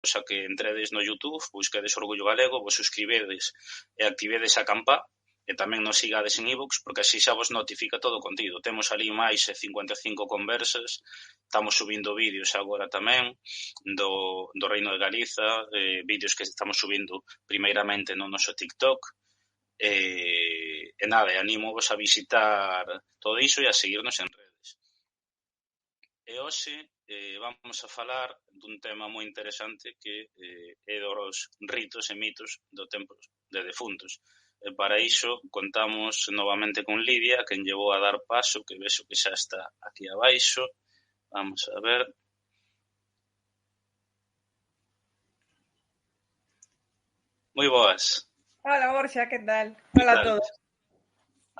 a que entredes no YouTube, busquedes Orgullo Galego, vos suscribedes e activedes a campá, e tamén nos sigades en iVoox, porque así xa vos notifica todo o contido. Temos ali máis de 55 conversas, estamos subindo vídeos agora tamén do Reino de Galiza, vídeos que estamos subindo primeiramente no noso TikTok, e nada, animo-vos a visitar todo iso e a seguirnos en redes. E hoxe vamos a falar dun tema moi interesante que é dos ritos e mitos do tempo de defuntos. E para iso contamos novamente con Lidia, quen llevou a dar paso, que vexo que xa está aquí abaixo. Vamos a ver. Moi boas. Hola, Borja, que tal? Hola a todos.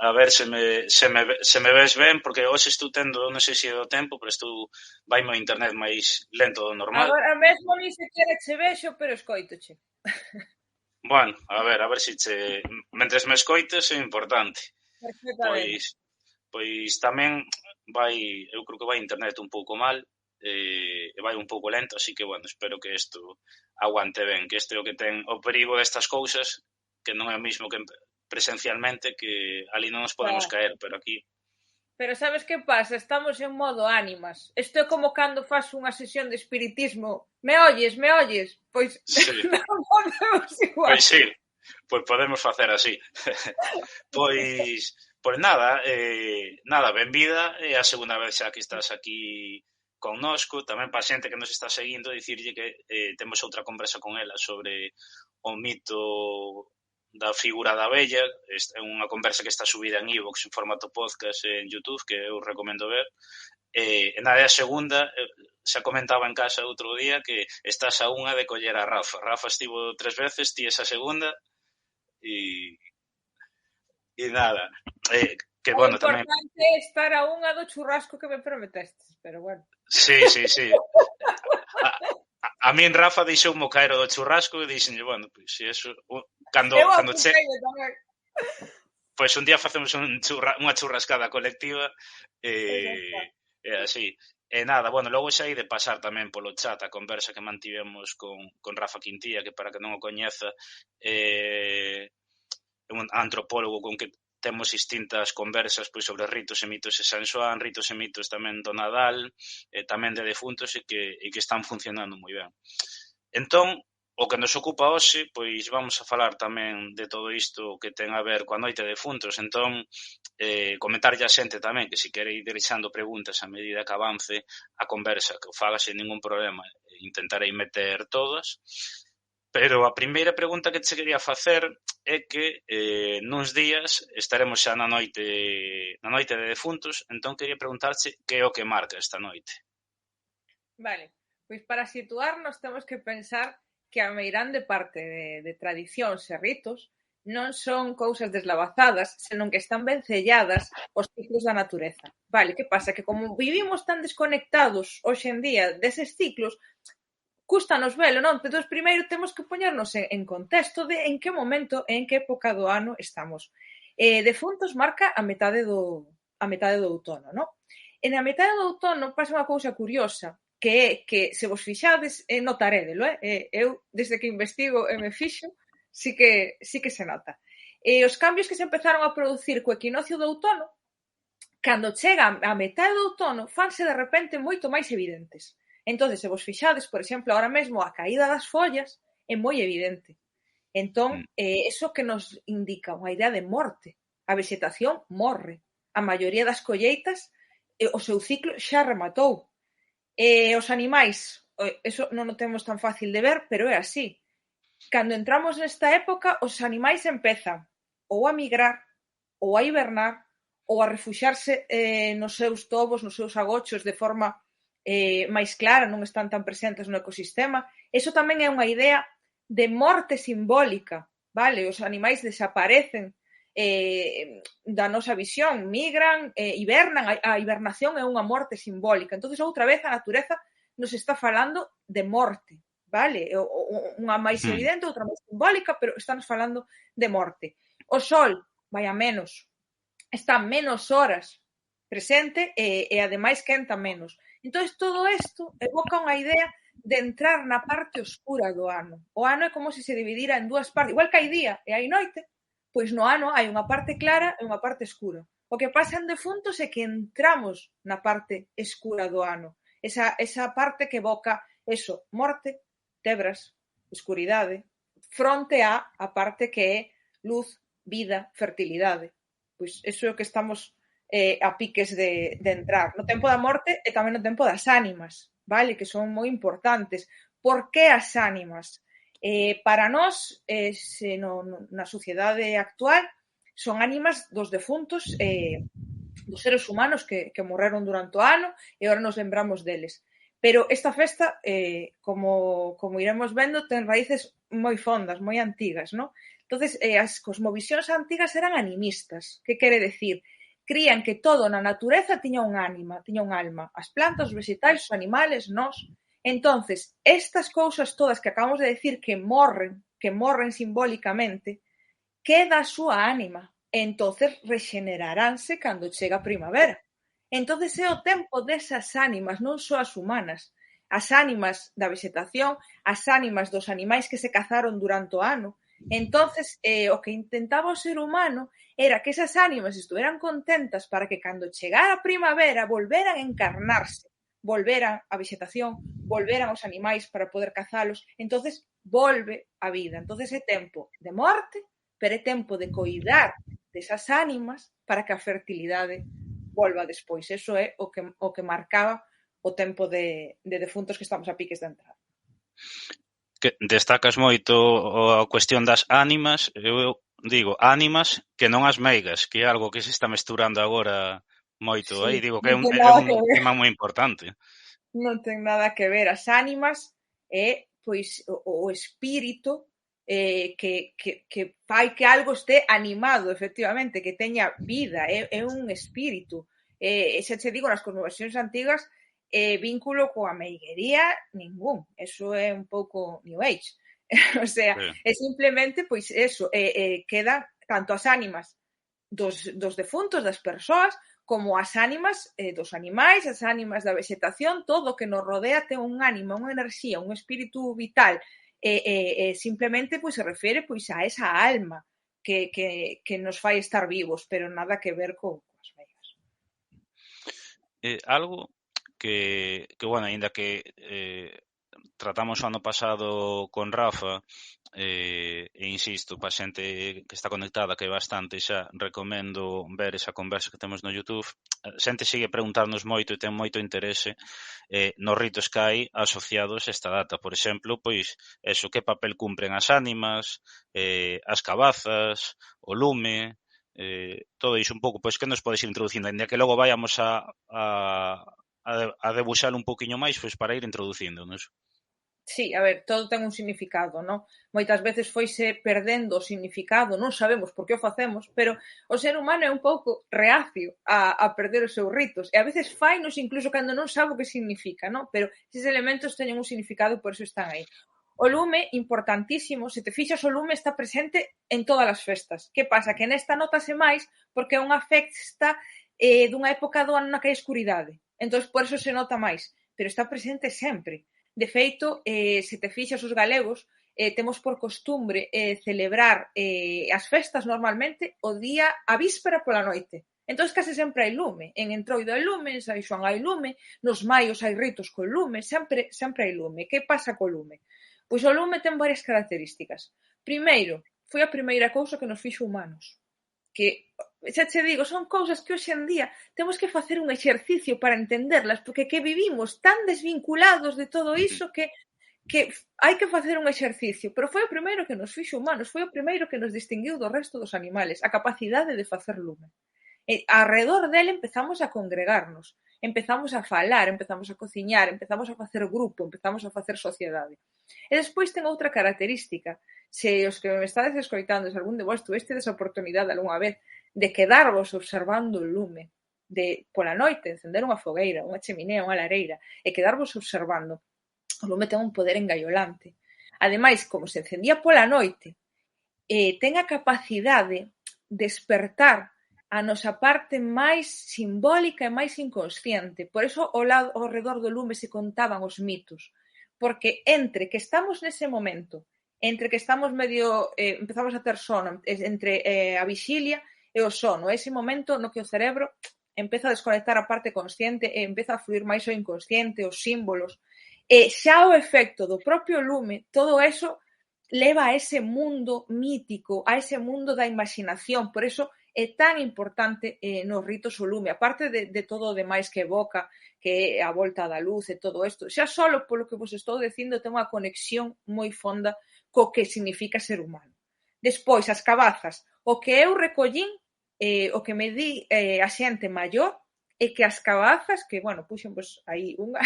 A ver se me ves ben, porque hoxe estou tendo, non sei se é do tempo, pero vai o internet máis lento do normal. Agora mesmo ni sequera che vexo, pero escoitoche. Bueno, a ver se mentres me escoites é importante. Perfectamente. Pois tamén eu creo que vai internet un pouco mal, e vai un pouco lento, así que, bueno, espero que isto aguante ben, que este é o que ten o perigo destas cousas, que non é o mismo que presencialmente, que ali non nos podemos caer, pero aquí... Pero sabes que pasa? Estamos en modo ánimas. Isto é como cando faz unha sesión de espiritismo. Me oyes? Pois sí. Non podemos igual. Pois sí, pois podemos facer así. Pois nada, benvida, é a segunda vez xa que estás aquí connosco, tamén para a xente que nos está seguindo, dicirlle que temos outra conversa con ela sobre o mito da figura da vella. É unha conversa que está subida en iVoox en formato podcast en YouTube, que eu recomendo ver. E nada, a segunda, xa comentaba en casa outro día que estás a unha de coller a Rafa. Rafa estivo 3 veces, ti esa segunda, e nada, que bueno, tamén... O importante é estar a unha do churrasco que me prometestes, pero bueno. Sí. A min Rafa deixoume caer o do churrasco e dixenlle, bueno, pois se eso... Cando che... Pois un día facemos unha churrascada colectiva e así. E nada, bueno, logo xa hai de pasar tamén polo chat a conversa que mantivemos con Rafa Quintía, que para que non o coñeza é un antropólogo con que temos distintas conversas pois sobre ritos e mitos de San Xoán, ritos e mitos tamén do Nadal, tamén de defuntos e que están funcionando moi ben. Entón, o que nos ocupa hoxe, pois vamos a falar tamén de todo isto que ten a ver coa noite de defuntos. Entón, comentarlle a xente tamén que se quere ir deixando preguntas a medida que avance a conversa, que o faga sen ningún problema, intentarei meter todas. Pero a primeira pregunta que che quería facer é que nuns días estaremos xa na noite de defuntos, entón quería preguntarche que é o que marca esta noite. Vale, pois para situarnos temos que pensar que a meirande parte de tradicións e ritos non son cousas deslavazadas, senón que están ben selladas os ciclos da natureza. Vale, que pasa? Que como vivimos tan desconectados hoxe en día deses ciclos, cústanos velo, non? Entón, primeiro temos que poñernos en contexto de en que momento e en que época do ano estamos. Defuntos marca a metade do outono, non? E na metade do outono pasa unha cousa curiosa, que é que, se vos fixades, notarédelo, eu, desde que investigo e me fixo, sí que se nota. E os cambios que se empezaron a producir co equinoccio do outono, cando chega a metade do outono, fanse de repente moito máis evidentes. Entón, se vos fixades, por exemplo, ahora mesmo a caída das follas é moi evidente. Entón, eso que nos indica unha idea de morte. A vegetación morre. A maioría das colleitas, o seu ciclo xa rematou. Os animais, eso non o temos tan fácil de ver, pero é así. Cando entramos nesta época, os animais empezan ou a migrar, ou a hibernar, ou a refuxarse nos seus tobos, nos seus agochos de forma máis clara, non están tan presentes no ecosistema. Eso tamén é unha idea de morte simbólica, vale? Os animais desaparecen da nosa visión, migran, hibernan, a hibernación é unha morte simbólica. Entón, outra vez, a natureza nos está falando de morte, vale? Unha máis evidente, outra máis simbólica, pero estamos falando de morte. O sol vai a menos, está menos horas presente e ademais quenta menos. Entón, todo isto evoca unha idea de entrar na parte oscura do ano. O ano é como se dividira en dúas partes, igual que hai día e hai noite, pois no ano hai unha parte clara e unha parte escura. O que pasa en Defuntos é que entramos na parte escura do ano. Esa parte que evoca eso, morte, tebras, escuridade, fronte a parte que é luz, vida, fertilidade. Pois eso é o que estamos a piques de entrar. No tempo da morte e tamén no tempo das ánimas, vale? Que son moi importantes. Por que as ánimas? Para nós, na sociedade actual, son ánimas dos defuntos, dos seres humanos que morreron durante o ano e agora nos lembramos deles. Pero esta festa, como iremos vendo, ten raíces moi fondas, moi antigas, non? Entonces, as cosmovisións antigas eran animistas. Que quere decir? Crían que todo na natureza tiña un ánima, tiña un alma. As plantas, os vegetais, os animales, nós. Entonces, estas cousas todas que acabamos de decir que morren simbólicamente, queda a súa ánima. Entonces, rexeneraránse cando chega a primavera. Entonces, é o tempo desas ánimas, non só as humanas. As ánimas da vegetación, as ánimas dos animais que se cazaron durante o ano. Entonces, o que intentaba o ser humano era que esas ánimas estuveran contentas para que cando chegara a primavera volveran a encarnarse, volveran a vegetación, volveran aos animais para poder cazalos. Entonces, volve a vida. Entonces, é tempo de morte, pero é tempo de coidar desas ánimas para que a fertilidade volva despois. Eso é o que marcaba o tempo de defuntos que estamos a piques de entrar. Que destacas moito a cuestión das ánimas, eu digo ánimas que non as meigas, que é algo que se está mesturando agora moito, aí digo que é un tema moi importante. Non ten nada que ver, as ánimas é pois o espírito que fai que algo este animado, efectivamente, que teña vida, é un espírito. Xa che digo, nas cosmoversións antigas, vínculo coa meiguería, ningún. Eso é un pouco New Age. O sea, é simplemente, pois, eso, queda tanto as ánimas dos defuntos, das persoas, como as ánimas dos animais, as ánimas da vegetación, todo o que nos rodea ten un ánima, unha enerxía, un espírito vital, simplemente pois se refere pois a esa alma que nos fai estar vivos, pero nada que ver coas meigas. Algo que bueno, aínda que tratamos o ano pasado con Rafa, e insisto, para xente que está conectada, que é bastante, xa recomendo ver esa conversa que temos no YouTube. A xente sigue preguntarnos moito e ten moito interese nos ritos que hai asociados a esta data. Por exemplo, pois, eso, que papel cumpren as ánimas, as cabazas, o lume, todo iso un pouco, pois que nos podes ir introducindo, ainda que logo vayamos a debuxar un pouquiño máis, pois para ir introducíndonos. Sí, a ver, todo ten un significado, non? Moitas veces foise perdendo o significado, non sabemos por que o facemos, pero o ser humano é un pouco reacio a perder os seus ritos, e a veces fainos incluso cando non sabe o que significa, non? Pero eses elementos teñen un significado, por eso están aí. O lume, importantísimo, se te fixas o lume está presente en todas as festas. Que pasa? Que nesta notase máis porque é unha festa dunha época do ano na que hai escuridade. Entón, por eso se nota máis, pero está presente sempre. De feito, se te fixas os galegos, temos por costumbre celebrar as festas normalmente o día, a víspera pola noite. Entón, case sempre hai lume. En Entroido hai lume, en San Xoán hai lume, nos maios hai ritos con lume, sempre hai lume. Que pasa co lume? Pois o lume ten varias características. Primeiro, foi a primeira cousa que nos fixo humanos. Que, xa che digo, son cousas que hoxe en día temos que facer un exercicio para entenderlas, porque que vivimos tan desvinculados de todo iso que hai que facer un exercicio, pero foi o primeiro que nos fixo humanos, foi o primeiro que nos distinguiu do resto dos animales, a capacidade de facer lume. E alrededor dele empezamos a congregarnos, empezamos a falar, empezamos a cociñar, empezamos a facer grupo, empezamos a facer sociedade. E despois ten outra característica. Se os que me estades escoitando, se algún de vos tuvestes a oportunidade algunha vez de quedarvos observando o lume, de pola noite encender unha fogueira, unha cheminea, unha lareira, e quedarvos observando, o lume ten un poder engaiolante. Ademais, como se encendía pola noite, ten a capacidade de despertar a nosa parte máis simbólica e máis inconsciente. Por eso, ao redor do lume se contaban os mitos, porque entre que estamos nese momento, entre que estamos medio, empezamos a ter sono, entre a vixilia e o sono, ese momento no que o cerebro empeza a desconectar a parte consciente e empeza a fluir máis o inconsciente, os símbolos, e xa o efecto do propio lume, todo eso leva a ese mundo mítico, a ese mundo da imaginación, por eso é tan importante nos ritos o lume, aparte de todo o demais que evoca, que é a volta da luz e todo isto, xa solo polo que vos estou dicindo ten unha conexión moi fonda co que significa ser humano. Despois, as cabazas, o que eu recollín, o que me di a xente maior, é que as cabazas, que, bueno, puxen vos aí unha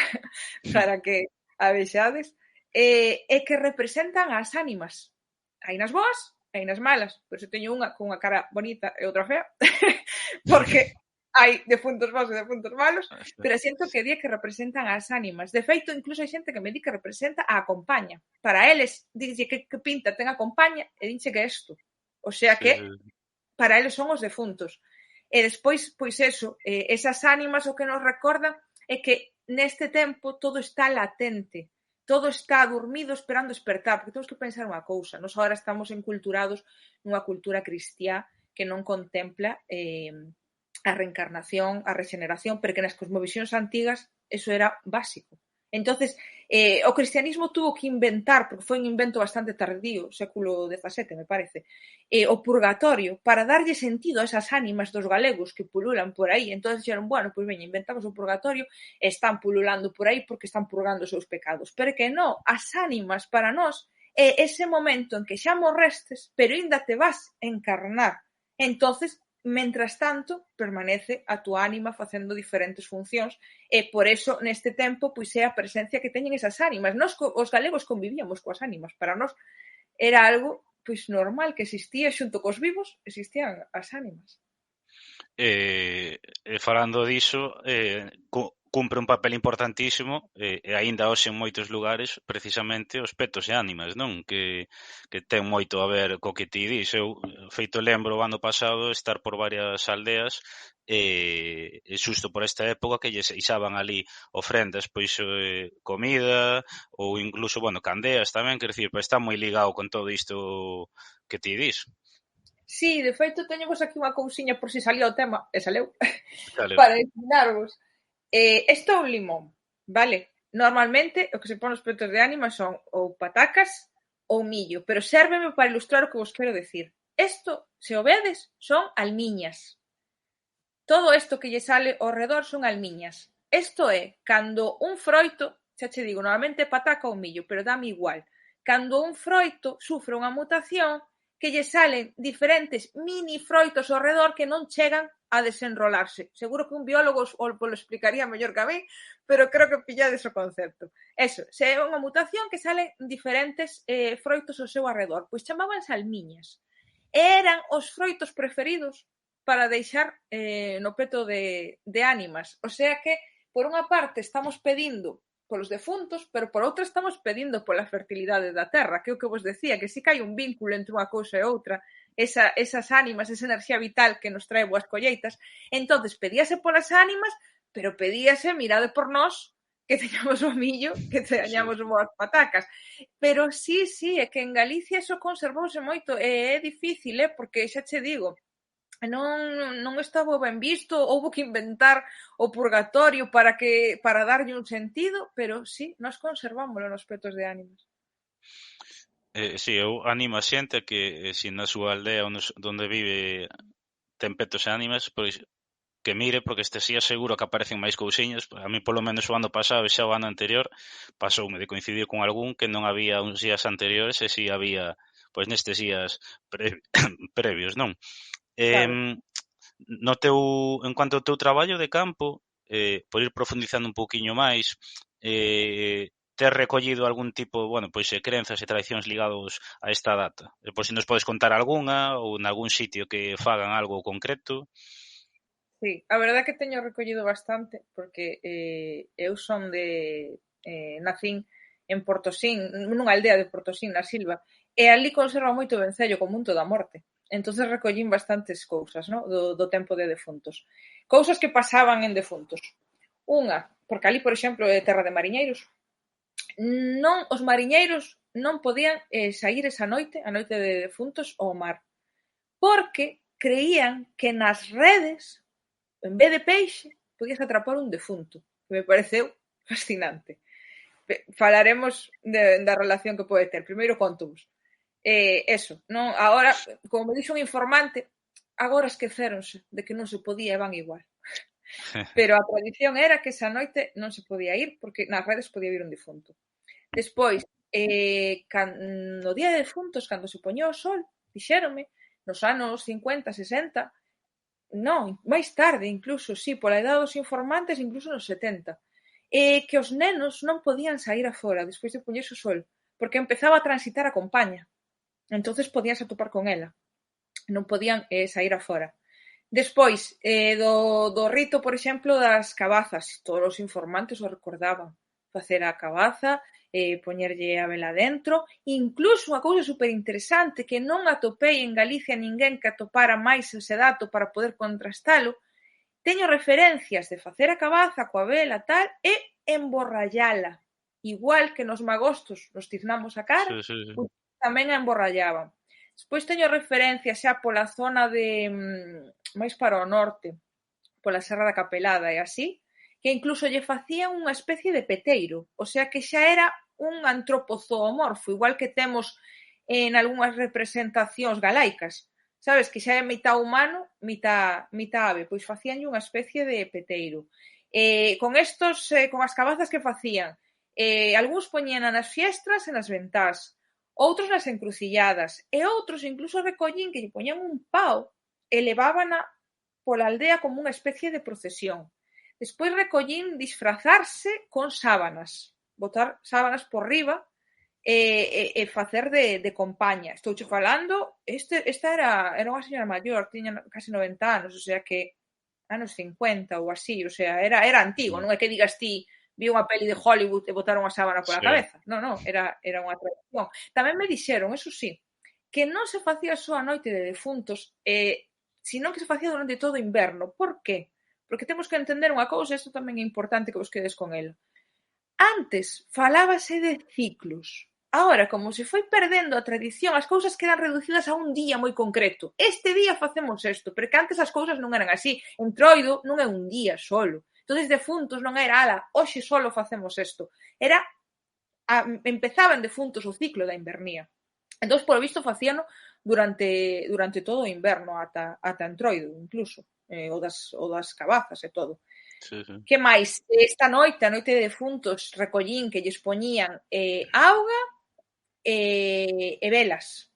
para que a vexades, é que representan as ánimas. Hai nas boas, hai nas malas, por iso teño unha con unha cara bonita e outra fea, porque hai defuntos bons e defuntos malos, pero siento que di que representan as ánimas. De feito, incluso hai xente que me di que representa a compaña. Para eles, dixe que pinta ten a compaña e dinche que é isto. O sea que para eles son os defuntos. E despois, pois eso, esas ánimas o que nos recordan é que neste tempo todo está latente, todo está dormido esperando despertar, porque temos que pensar unha cousa, nós agora estamos enculturados nunha cultura cristiá que non contempla a reencarnación, a regeneración, porque nas cosmovisións antigas eso era básico. Entonces, o cristianismo tuvo que inventar, porque foi un invento bastante tardío, século XVII, me parece, o purgatorio, para darlle sentido a esas ánimas dos galegos que pululan por aí. Entonces dixeron, bueno, pois veña, inventamos o purgatorio, están pululando por aí porque están purgando os seus pecados. Pero que non, as ánimas para nós é ese momento en que xa morrestes, pero ainda te vas encarnar. Entonces, mentras tanto, permanece a túa ánima facendo diferentes funcións e por eso neste tempo pois é a presencia que teñen esas ánimas. Nós os galegos convivíamos coas ánimas, para nós era algo pois normal que existía xunto cos vivos, existían as ánimas. Falando diso, cumpre un papel importantísimo e aínda hoxe en moitos lugares precisamente os petos e ánimas, non? Que ten moito a ver co que ti dis. Eu feito lembro o ano pasado estar por varias aldeas e xusto por esta época que lles ixaban ali ofrendas, pois comida ou incluso, bueno, candeas tamén, quer dicir, está moi ligado con todo isto que ti dis. Sí, de feito, teño vos aquí unha cousiña por si salía o tema, e saleu, para ensinarvos. Isto é un limón, vale? Normalmente, o que se pon nos petos de ánima son ou patacas ou millo, pero sérveme para ilustrar o que vos quero decir. Isto, se o vedes, son almiñas. Todo isto que lle sale ao redor son almiñas. Isto é, cando un froito, xa che digo, normalmente pataca ou millo, pero dame igual. Cando un froito sufre unha mutación, que lle salen diferentes mini froitos ao redor que non chegan a desenrolarse. Seguro que un biólogo os lo explicaría mellor que a mí, pero creo que pillades o concepto. Eso, se é unha mutación que salen diferentes froitos ao seu arredor, pois chamabanse almiñas. Eran os froitos preferidos para deixar no peto de ánimas. O sea que, por unha parte, estamos pedindo polos defuntos, pero por outra estamos pedindo pola fertilidade da terra, que é o que vos decía, que si que hai un vínculo entre unha cousa e outra, esas ánimas, esa enerxía vital que nos trae boas colleitas. Entonces pedíase polas ánimas, pero pedíase, mirade por nós, que teñamos o millo, que teñamos boas patacas. Pero sí, é que en Galicia eso conservouse moito, e é difícil, porque xa che digo, non estaba ben visto, houbo que inventar o purgatorio para darlle un sentido, pero sí, nós conservámoslo nos petos de ánimas. Sí, eu animo a xente que se na súa aldea onde vive ten petos e ánimas, pois que mire, porque este sí seguro que aparecen máis cousiñas. A mí polo menos o ano pasado e xa o ano anterior pasoume de coincidir con algún que non había uns días anteriores e si había pois nestes días previos, non? Claro. No teu, en cuanto ao teu traballo de campo, por ir profundizando un pouquiño máis, tes recollido algún tipo, bueno, pois crenzas e tradicións ligados a esta data? Pois se nos podes contar algunha ou en algún sitio que fagan algo concreto. Sí, a verdade é que teño recollido bastante, porque eu son nacín en Portosín, nunha aldea de Portosín, na Silva, e ali conserva moito vencello co Monte da Morte. Entonces recollín bastantes cousas, ¿no? do tempo de defuntos. Cousas que pasaban en defuntos. Unha, porque ali, por exemplo, é terra de mariñeiros, os mariñeiros non podían saír esa noite, a noite de defuntos, ao mar, porque creían que nas redes, en vez de peixe, podías atrapar un defunto, que me pareceu fascinante. Falaremos da relación que pode ter. Primeiro contovos. Eso, non? Agora, como me dixo un informante, agora esqueceronse de que non se podía e van igual. Pero a tradición era que esa noite non se podía ir porque nas redes podía vir un difunto. Despois, no día de defuntos, cando se poñía o sol, dixéronme, nos anos 50, 60, non, máis tarde incluso, sí, pola edad dos informantes, incluso nos 70, que os nenos non podían sair afora despois de poñerse o sol, porque empezaba a transitar a compaña. Entonces podíanse atopar con ela. Non podían sair afora. Despois, do rito, por exemplo, das cabazas, todos os informantes o recordaban. Facer a cabaza, poñerlle a vela dentro, incluso unha cousa superinteresante que non atopei en Galicia ninguén que atopara máis ese dato para poder contrastalo, teño referencias de facer a cabaza coa vela tal e emborrallala. Igual que nos magostos nos tiznamos a cara, tamén a emborrallaban. Despois teño referencias xa pola zona de máis para o norte, pola Serra da Capelada e así, que incluso lle facían unha especie de peteiro, o sea que xa era un antropozoomorfo, igual que temos en algunhas representacións galaicas, sabes, que xa é mitad humano, mitad ave, pois facíanlle unha especie de peteiro. Con as cabazas que facían, algúns poñían nas fiestras e nas ventás, outros nas encrucilladas, e outros incluso recollín que lle poñían un pao e levábana pola aldea como unha especie de procesión. Despois recollín disfrazarse con sábanas, botar sábanas por riba e facer de compaña. Estouche falando, esta era unha señora maior, tiña casi 90 anos, o sea que anos 50 ou así, o sea, era antigo, non é que digas ti vi unha peli de Hollywood e botaron unha sábana pola cabeza. Non, era unha tradición. Tamén me dixeron, eso sí, que non se facía só a noite de defuntos, sino que se facía durante todo o inverno. Por qué? Porque temos que entender unha cousa, isto tamén é importante que vos quedes con ela. Antes falábase de ciclos. Agora, como se foi perdendo a tradición, as cousas quedan reducidas a un día moi concreto. Este día facemos isto, porque antes as cousas non eran así. Entroido non é un día solo. Entonces, defuntos non era, ala, hoxe solo facemos isto. Era, empezaban defuntos o ciclo da invernía. Entón, por visto, facíano durante todo o inverno, ata Entroido, incluso, o das cabazas e todo. Sí. Que máis? Esta noite, a noite de defuntos, recollín que lles poñían auga e velas.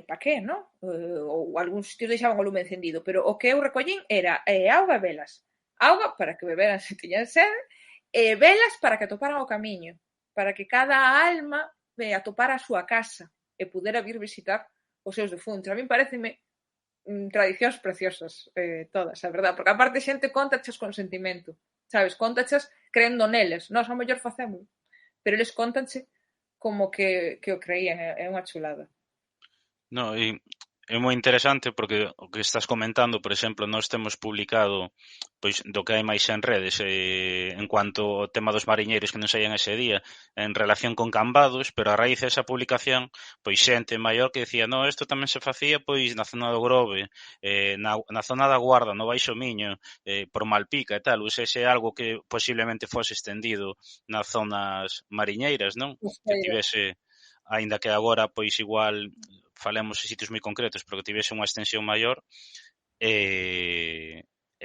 Pa que, non? Ou algúns sitios deixaban o lume encendido, pero o que eu recollín era auga e velas. Auga para que beberan se tiñan sede, e velas para que atoparan o camiño, para que cada alma atopara a súa casa e pudera vir visitar os seus defuntos. A mí pareceme tradicións preciosas, todas, a verdad, porque aparte xente contaches con sentimento, sabes, contaches creendo neles, nós ao mellor facemos, pero eles contanche como que o creían, é unha chulada. No, e é moi interesante porque o que estás comentando, por exemplo, nós temos publicado pois do que hai máis en redes en cuanto ao tema dos mariñeiros que non saían ese día en relación con cambados, pero a raíz desa publicación pois xente maior que decía, no, isto tamén se facía pois na zona do Grove, na zona da Guarda, no Baixo Miño, por Malpica e tal, ou sexe algo que posiblemente fose estendido nas zonas mariñeiras, non? Que tivese, aínda que agora pois igual falemos de sitios moi concretos, pero que tivese unha extensión maior. E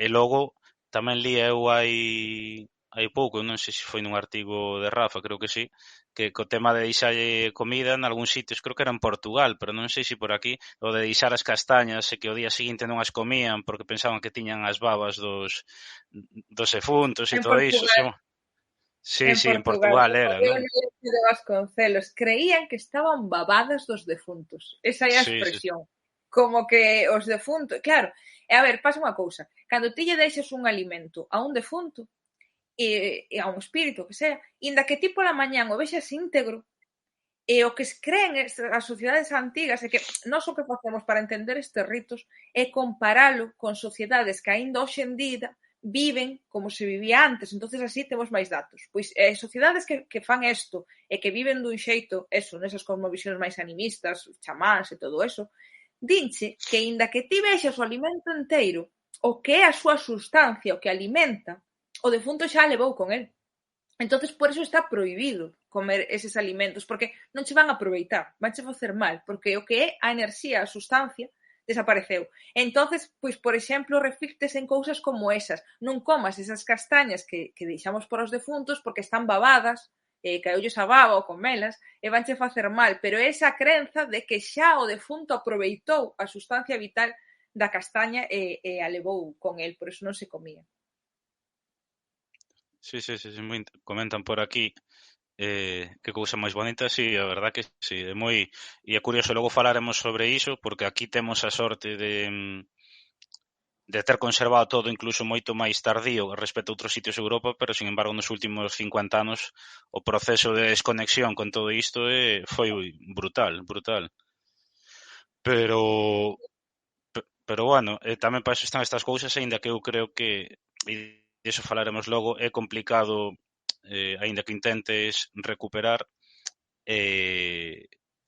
logo tamén li eu hai pouco, non sei se foi nun artigo de Rafa, creo que sí, que co tema de deixarlle comida en algúns sitios, creo que era en Portugal, pero non sei se por aquí, o de deixar as castañas e que o día seguinte non as comían porque pensaban que tiñan as babas dos defuntos e todo iso. Sí, en Portugal era, non? De Vasconcelos, creían que estaban babadas dos defuntos. Esa é a expresión. Sí. Como que os defuntos... Claro, a ver, pasa unha cousa. Cando ti lle deixes un alimento a un defunto e a un espírito, que sea, inda que ti pola mañán o vexas íntegro, e o que creen as sociedades antigas é que nós o que facemos para entender estes ritos é comparalo con sociedades que aínda hoxe en día viven como se vivía antes, entonces así temos máis datos. Pois sociedades que fan isto e que viven dun xeito, eso, nesas cosmovisións máis animistas, chamáns e todo eso, dinche que inda que ti vexas o alimento inteiro, o que é a súa sustancia, o que alimenta, o defunto xa levou con el. Entonces, por eso está prohibido comer eses alimentos, porque non che van a aproveitar, van che facer mal, porque o que é a enerxía, a sustancia, desapareceu. Entonces, pois, por exemplo, reflictes en cousas como esas. Non comas esas castañas que deixamos por os defuntos porque están babadas, caeulles a baba ou comelas, e vanche facer mal, pero é esa crenza de que xa o defunto aproveitou a sustancia vital da castaña e a levou con el, por eso non se comía. Sí, comentan por aquí que cousa máis bonita, sí, a verdad que sí, é moi... E é curioso, logo falaremos sobre iso, porque aquí temos a sorte de ter conservado todo incluso moito máis tardío respecto a outros sitios de Europa, pero, sin embargo, nos últimos 50 anos o proceso de desconexión con todo isto foi brutal. Pero bueno, tamén para eso están estas cousas, aínda que eu creo que, e diso falaremos logo, é complicado, aínda que intentes recuperar,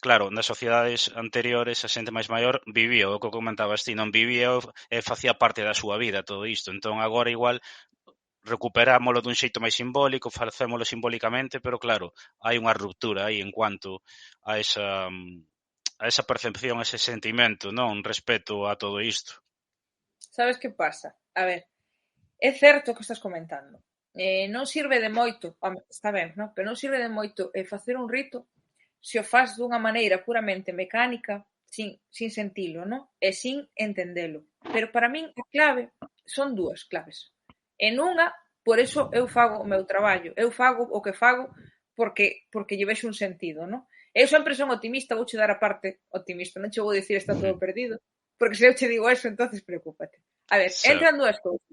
claro, nas sociedades anteriores a xente máis maior vivía, o que comentabas ti, non vivía e facía parte da súa vida todo isto, entón agora igual recuperámolo dun xeito máis simbólico, facémolo simbólicamente, pero claro, hai unha ruptura aí en cuanto a esa percepción, ese sentimento, non? Respecto a todo isto. Sabes que pasa? A ver, é certo o que estás comentando. Non sirve de moito, está ben, non? Pero non sirve de moito facer un rito se o faz dunha maneira puramente mecánica, sin sentilo, non? E sin entendelo. Pero para min a clave son dúas claves. En unha, por eso eu fago o meu traballo. Eu fago o que fago porque lle vexo un sentido, non? Eu sempre son optimista, vouche dar a parte optimista, non che vou dicir está todo perdido, porque se eu che digo eso, entonces preocúpate. A ver, entran dúas cousas.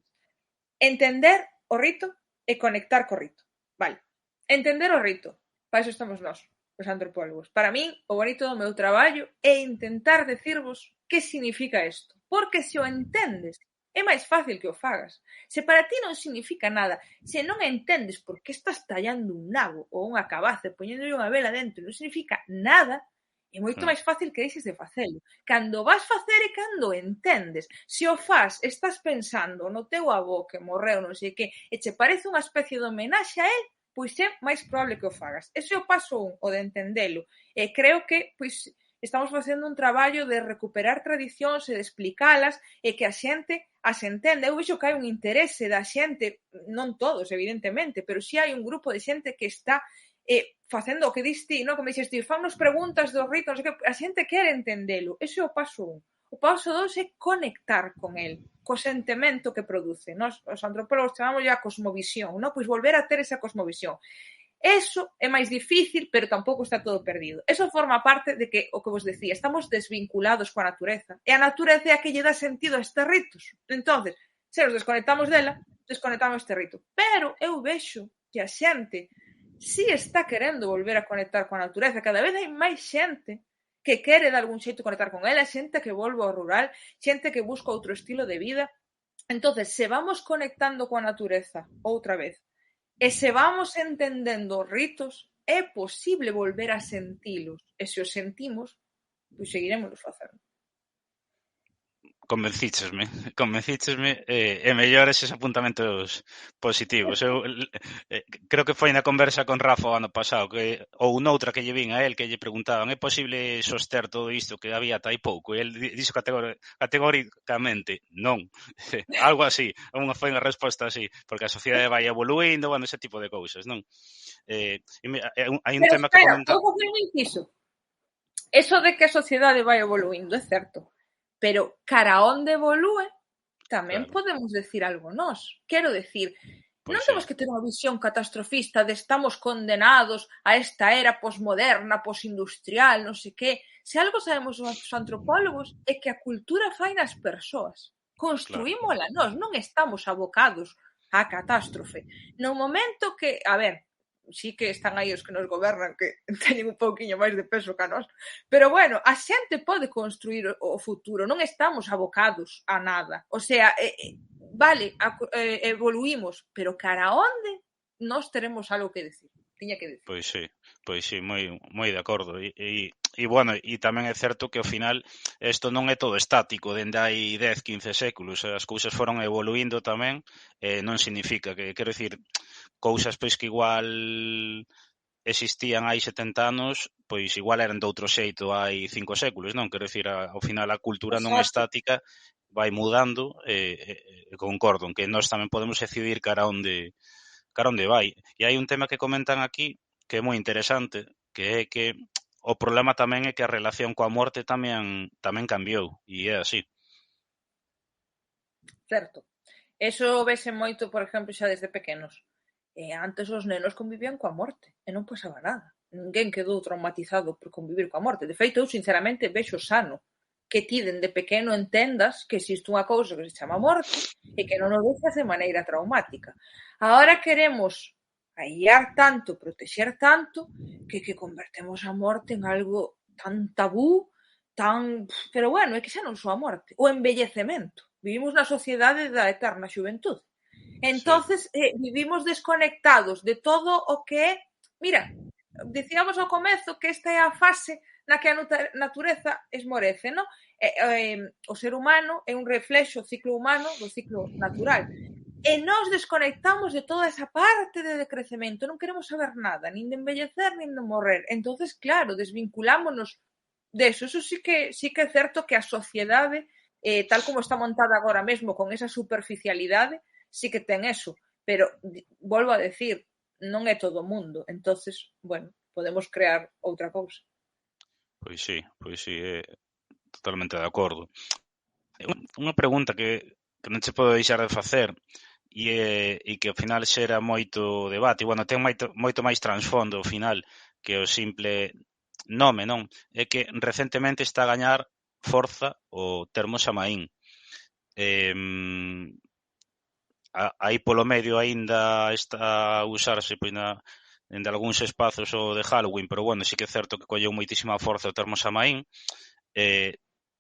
Entender o rito e conectar co rito. Vale. Entender o rito. Para iso estamos nós, os antropólogos. Para min, o bonito do meu traballo é intentar decirvos que significa isto. Porque se o entendes, é máis fácil que o fagas. Se para ti non significa nada, se non entendes por que estás tallando un nabo ou unha cabaza, poñéndole unha vela dentro, non significa nada, é moito máis fácil que deixes de facelo. Cando vas facer e cando entendes. Se o faz, estás pensando no teu avó que morreu, non sei que, e che parece unha especie de homenaxe a él, pois é máis probable que o fagas. Ese é o paso 1, o de entendelo. E creo que, pois, estamos facendo un traballo de recuperar tradicións e de explicalas e que a xente as entenda. Eu vexo que hai un interese da xente, non todos, evidentemente, pero si hai un grupo de xente que está facendo o que dis ti, non? Como dixes ti, fannos preguntas do rito, non sei que, a xente quere entendelo. Ese é o paso 1. O paso 2 é conectar con el, co sentimento que produce. Nos, os antropólogos chamamos a cosmovisión, non? Pois volver a ter esa cosmovisión. Eso é máis difícil, pero tampouco está todo perdido. Eso forma parte de que, o que vos decía, estamos desvinculados coa natureza. E a natureza é a que lle dá sentido a estes ritos. Entonces, se nos desconectamos dela, desconectamos este rito. Pero eu vexo que a xente si está querendo volver a conectar coa natureza. Cada vez hai máis xente que quere de algún xeito conectar con ela, xente que volve ao rural, xente que busca outro estilo de vida. Entonces, se vamos conectando coa natureza outra vez, e se vamos entendendo os ritos, é posible volver a sentilos. E se os sentimos, pois seguiremos facendo. Convencíchesme e mellor eses apuntamentos positivos. Eu creo que foi na conversa con Rafa o ano pasado, ou noutra que lle vin a él, que lle preguntaban, é posible soster todo isto que había tai pouco? E él dixo categóricamente, non. Algo así, foi unha resposta así, porque a sociedade vai evoluindo, bueno, ese tipo de cousas, non? Hai un tema que comenta... Pero, espera, eso de que a sociedade vai evoluindo, é certo. Pero cara onde evolúe, tamén podemos decir algo nós. Quero decir, non temos que ter unha visión catastrofista de estamos condenados a esta era posmoderna, posindustrial, non sei que. Se algo sabemos os antropólogos é que a cultura fai nas persoas. Construímola nós, non estamos abocados á catástrofe. No momento que, a ver, sí que están aí os que nos gobernan que teñen un pouquiño máis de peso que a nós, pero bueno, a xente pode construir o futuro, non estamos abocados a nada, o sea, vale, evoluímos, pero cara a onde nós teremos algo que decir. Tiña que decir. Pois sí, moi de acordo. E bueno, e tamén é certo que ao final isto non é todo estático dende hai 10, 15 séculos, as cousas foron evoluindo tamén, non significa que, quero dicir, cousas pois que igual existían hai 70 anos, pois igual eran de outro xeito hai 5 séculos, non? Quero dicir, ao final a cultura non é estática, vai mudando, concordo en que nós tamén podemos decidir cara onde vai. E hai un tema que comentan aquí que é moi interesante, que é que o problema tamén é que a relación coa morte tamén cambiou, e é así. Certo. Eso vese moito, por exemplo, xa desde pequenos. Antes os nenos convivían coa morte e non pasaba nada. Ninguén quedou traumatizado por convivir coa morte. De feito, eu sinceramente vexo sano que ti dende pequeno entendas que existe unha cousa que se chama morte e que non o vexas de maneira traumática. Agora queremos aillar tanto, protexer tanto, que convertemos a morte en algo tan tabú, tan... Pero bueno, é que xa non só a morte. O envellecemento. Vivimos na sociedade da eterna xuventude. Entonces, vivimos desconectados de todo o que é... Mira, dicíamos ao comezo que esta é a fase na que a natureza esmorece, non? O ser humano é un reflexo, o ciclo humano, do ciclo natural. E nós desconectamos de toda esa parte de decrecemento, non queremos saber nada, nin de envellecer, nin de morrer. Entonces, claro, desvinculámonos deso. Eso sí que é certo que a sociedade, tal como está montada agora mesmo, con esa superficialidade, sí que ten eso. Pero, volvo a decir, non é todo o mundo. Entonces, bueno, podemos crear outra cousa. Pois sí, totalmente de acordo. Unha pregunta que non che podo deixar de facer, e que ao final xera moito debate, e, bueno, ten moito máis trasfondo ao final que o simple nome, non? É que recentemente está a gañar forza o termo xamaín. Aí polo medio aínda está a usarse pois en algúns espazos o de Halloween, pero bueno, sí que é certo que colleu moitísima forza o termo xamaín.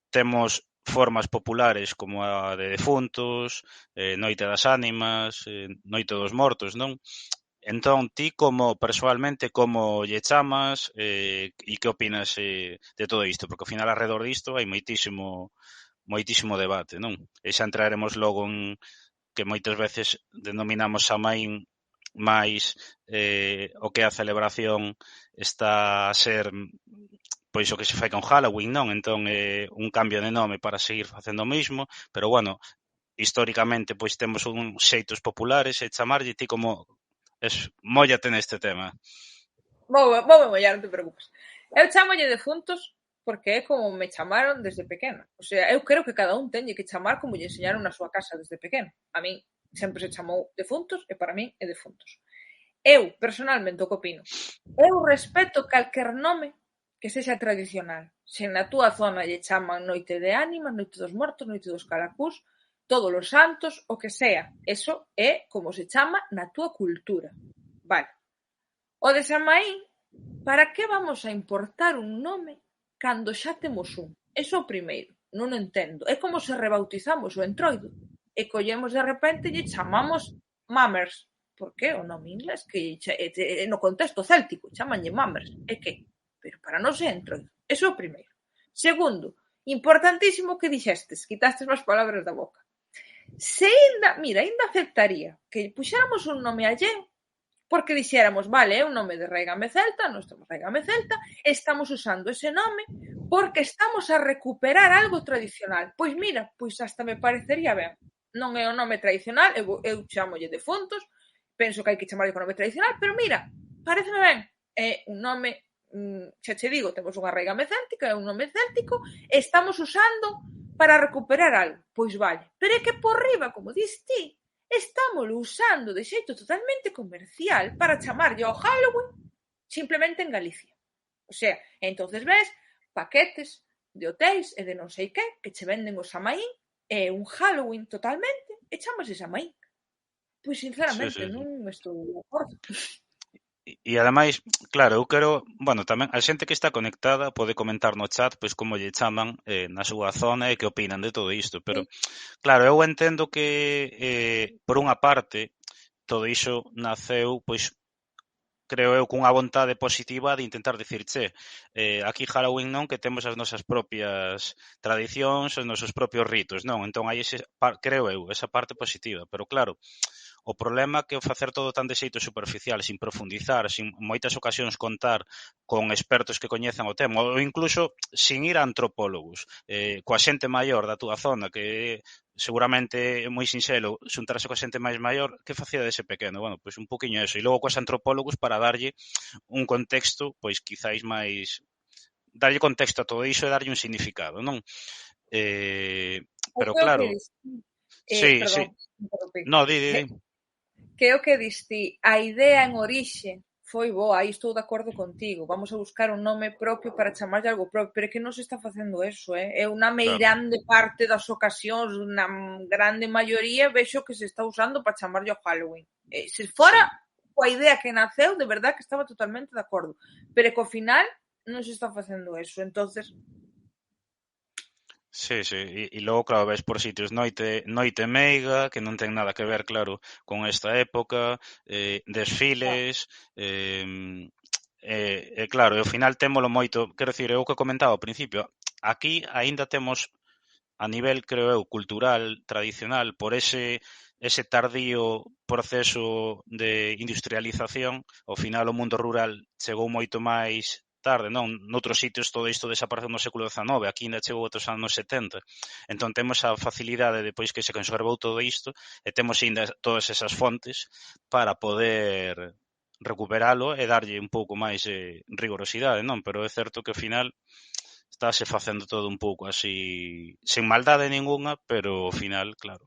Temos formas populares como a de defuntos, Noite das Ánimas, Noite dos Mortos, non? Entón, ti persoalmente, como lle chamas e que opinas de todo isto? Porque ao final, alrededor disto, hai moitísimo debate, non? E xa entraremos logo en que moitas veces denominamos Xamaín máis o que a celebración está a ser pois o que se fai con Halloween, non? Entón un cambio de nome para seguir facendo o mesmo, pero bueno, históricamente pois temos uns xeitos populares e chamarlle, ti como móllate neste tema. Voume mollar, non te preocupes. Eu chamolle defuntos porque é como me chamaron desde pequena. O sea, eu creo que cada un teñe que chamar como lle enseñaron na súa casa desde pequeno. A min sempre se chamou defuntos e para min é defuntos. Eu, personalmente, o que opino? Eu respeto calquer nome que sexa tradicional. Se na túa zona lle chaman Noite de Ánimas, Noite dos Mortos, Noite dos Caracús, Todos os Santos, o que sea. Eso é como se chama na túa cultura. Vale. O de Xamaín, para que vamos a importar un nome cando xa temos un? Eso o primeiro. Non o entendo. É como se rebautizamos o entroido e collemos de repente e lle chamamos Mammers. Por que o nome inglés? Que no contexto céltico chamanlle Mammers. É que? Pero para non ser entroido. Eso é o primeiro. Segundo, importantísimo que dixestes, quitastes as palabras da boca. Se ainda aceptaría que puxéramos un nome allén porque dixéramos, vale, é un nome de Raigame Celta, nós temos Raigame Celta, estamos usando ese nome porque estamos a recuperar algo tradicional. Pois mira, pois hasta me parecería ben. Non é o nome tradicional, eu chamolle defuntos, penso que hai que chamarlle con nome tradicional, pero mira, pareceme ben. É un nome, xa che digo, temos unha Raigame céltica, é un nome céltico, estamos usando para recuperar algo. Pois vale. Pero é que por riba, como dis ti, estámoslo usando de xeito totalmente comercial para chamarlle ao Halloween simplemente en Galicia. O sea, entonces ves paquetes de hotéis e de non sei que che venden o Xamaín e un Halloween totalmente e chamase Xamaín. Pois sinceramente non estou de acordo. E ademais, claro, eu quero, bueno, tamén a xente que está conectada pode comentar no chat pois como lle chaman na súa zona e que opinan de todo isto, pero Sí. claro, eu entendo que por unha parte todo iso naceu pois creo eu cunha vontade positiva de intentar dicir, che, aquí Halloween non, que temos as nosas propias tradicións, os nosos propios ritos, non? Entón hai creo eu, esa parte positiva, pero claro, o problema que o facer todo tan de xeito superficial, sin profundizar, sin moitas ocasións contar con expertos que coñezan o tema, ou incluso sin ir a antropólogos, coa xente maior da túa zona, que seguramente é moi sinxelo xuntarse coa xente máis maior, que facía dese pequeno? Bueno, pois un poquinho eso, e logo coas antropólogos para darlle un contexto, pois quizáis máis darlle contexto a todo iso e darlle un significado, non? Eu Pero creo que claro, sí, sí. perdón, interrumpí. No, di. Creo que diste a idea en orixe foi boa, aí estou de acordo contigo. Vamos a buscar un nome propio para chamarlle algo propio, pero é que non se está facendo eso, é unha Claro. meirande parte das ocasións, na grande maioría, vexo que se está usando para chamarlle ao Halloween. Se fora Sí. coa idea que naceu, de verdad que estaba totalmente de acordo, pero que ao final non se está facendo eso, entonces Sí, sí, e logo, claro, ves por sitios noite meiga, que non ten nada que ver, claro, con esta época, desfiles, claro, e ao final témolo moito, quero dicir, eu que comentaba ao principio, aquí aínda temos a nivel, creo eu, cultural, tradicional, por ese tardío proceso de industrialización, ao final o mundo rural chegou moito máis tarde, non? Noutros sitios todo isto desapareceu no século XIX, aquí ainda chegou outros anos 70. Entón temos a facilidade depois que se conservou todo isto e temos ainda todas esas fontes para poder recuperalo e darlle un pouco máis de rigorosidade, non? Pero é certo que ao final estáse facendo todo un pouco así, sen maldade ningunha, pero ao final, claro.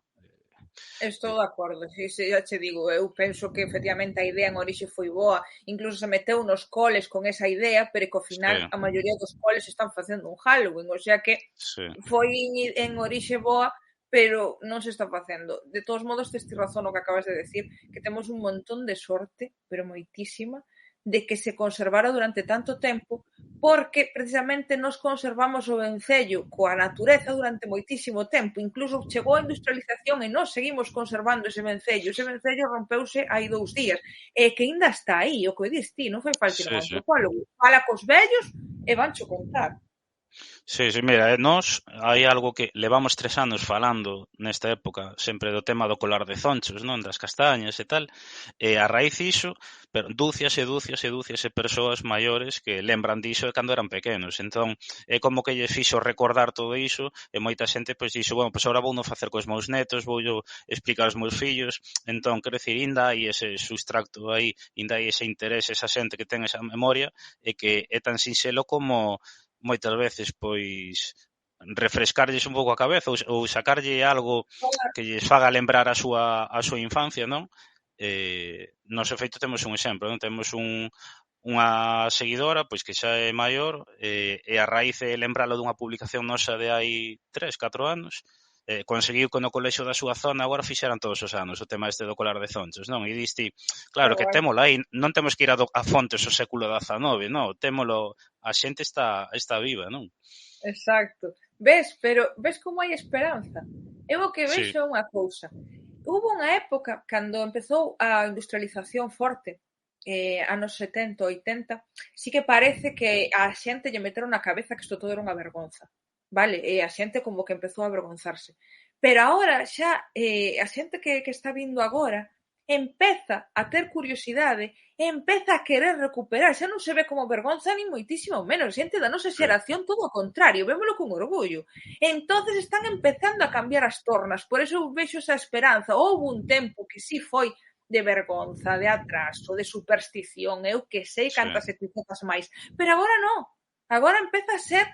estou de acordo, si, xa che digo, eu penso que efectivamente a idea en orixe foi boa, incluso se meteu nos coles con esa idea, pero que ao final Sí, a maioría dos coles están facendo un Halloween, o sea que sí, foi en orixe boa, pero non se está facendo. De todos modos, tes razón no que acabas de decir, que temos un montón de sorte, pero moitísima, de que se conservara durante tanto tempo, porque precisamente nos conservamos o vencello coa natureza durante moitísimo tempo. Incluso chegou a industrialización e nós seguimos conservando ese vencello. Ese vencello rompeuse hai 2 días. E que ainda está aí, o que dis ti, non fai falta ir a sí, un sí. antropólogo. Fala cos vellos e vancho contar. Sí, sí, mira, nós hai algo que levamos 3 anos falando nesta época sempre do tema do colar de zonchos, non? Das castañas e tal, e a raíz iso, pero dúcias e dúcias e dúcias de persoas maiores que lembran diso de cando eran pequenos. Entón, é como que lle fixo recordar todo iso e moita xente pois dixo, bueno, pois agora vou non facer cos meus netos, vou explicar aos meus fillos. Entón, quero dicir, ainda hai ese sustracto aí, ainda hai ese interés, esa xente que ten esa memoria e que é tan sinxelo como moitas veces pois refrescarlles un pouco a cabeza ou sacarlle algo que lles faga lembrar a súa infancia, non? Nos efeito temos un exemplo, non? Temos unha seguidora pois que xa é maior e a raíz de lembralo dunha publicación nosa de hai 3, 4 anos conseguiu que no colexio da súa zona agora fixeran todos os anos o tema este do colar de zonchos, non? E diste, claro que témolo aí, non temos que ir a fontes do século XIX, non? Témolo, a xente está viva, non? Exacto. Ves, pero ves como hai esperanza. Eu o que Sí, vexo é unha cousa. Hubo unha época cando empezou a industrialización forte, anos 70, 80, sí que parece que a xente lle meteron na cabeza que isto todo era unha vergonza. Vale, e a xente como que empezou a avergonzarse. Pero agora xa a xente que está vindo agora empeza a ter curiosidade e empeza a querer recuperar. Xa non se ve como vergonza nin moitísimo menos. Xente da nosa sí, xeración todo o contrario, vémolo con orgullo. Entonces están empezando a cambiar as tornas, por eso eu vexo esa esperanza. Houve un tempo que sí foi de vergonza, de atraso, de superstición, eu que sei sí. cantas etiquetas máis. Pero agora non. Agora empeza a ser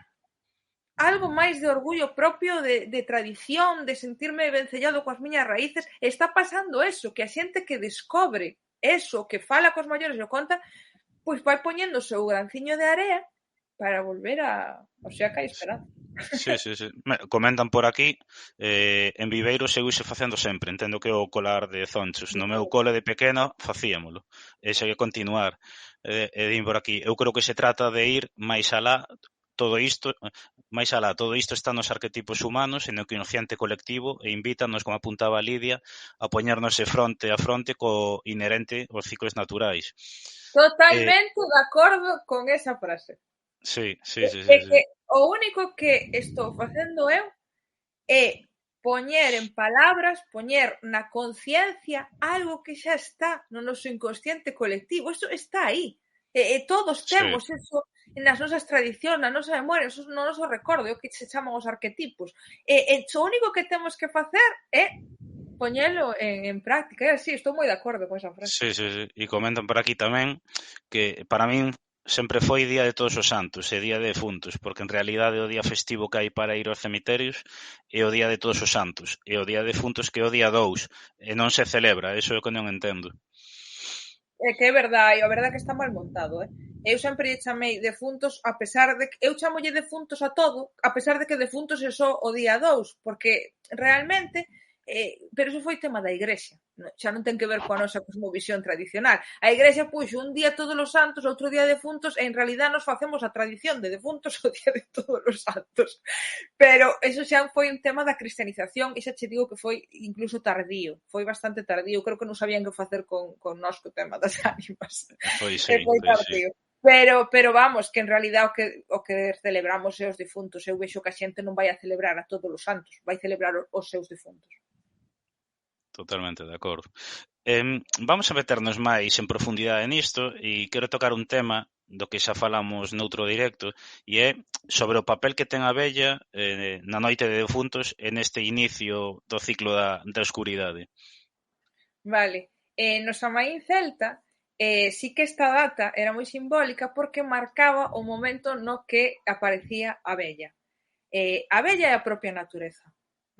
algo máis de orgullo propio, de tradición, de sentirme vencellado coas miñas raíces. Está pasando eso, que a xente que descobre eso, que fala cos maiores e o conta, pois vai poñendo o seu granciño de area para volver a... O sea que hai esperanza. Sí. Comentan por aquí, en Viveiro seguise facendo sempre, entendo que o colar de zonchos. No meu cole de pequeno facíamolo, e xa que continuar. Din por aquí, eu creo que se trata de ir máis alá, todo isto está nos arquetipos humanos e no inconsciente colectivo e invítanos, como apuntaba Lidia, a poñernos fronte a fronte co inherente aos ciclos naturais. Totalmente de acordo con esa frase. Sí. É que o único que estou facendo eu é poñer en palabras, poñer na conciencia algo que xa está no noso inconsciente colectivo. Isto está aí. Todos temos eso nas nosas tradicións, na nosa memoria, no noso recordo, é o que se chaman os arquetipos. O único que temos que facer é poñelo en práctica. É así, estou moi de acordo con esa frase. Sí. E comentan por aquí tamén que para min sempre foi Día de Todos os Santos e Día de Defuntos, porque en realidade o día festivo que hai para ir aos cemiterios é o Día de Todos os Santos, e o Día de Defuntos que é o día 2, e non se celebra, eso é o que non entendo. É que é verdade, a verdade é que está mal montado, Eu sempre lle chamei defuntos, a pesar de que eu chamolle defuntos a todo, a pesar de que defuntos é só o día 2, porque realmente pero iso foi tema da Igrexa, xa non ten que ver coa nosa cosmovisión tradicional. A Igrexa puxo un día todos os santos, outro día defuntos, e en realidad nos facemos a tradición de defuntos o día de todos os santos. Pero eso xa foi un tema da cristianización, e xa che digo que foi incluso tardío, foi bastante tardío, creo que non sabían que facer con nós co tema das ánimas. Foi tardío. Pero vamos, que en realidad o que celebramos é os difuntos. Eu vexo que a xente non vai a celebrar a todos os santos, vai celebrar os seus difuntos. Totalmente de acordo. Vamos a meternos máis en profundidade nisto e quero tocar un tema do que xa falamos noutro directo e é sobre o papel que ten a vella na noite de defuntos e neste inicio do ciclo da escuridade. Vale. No Samaín celta sí que esta data era moi simbólica porque marcaba o momento no que aparecía a vella. A vella é a propia natureza.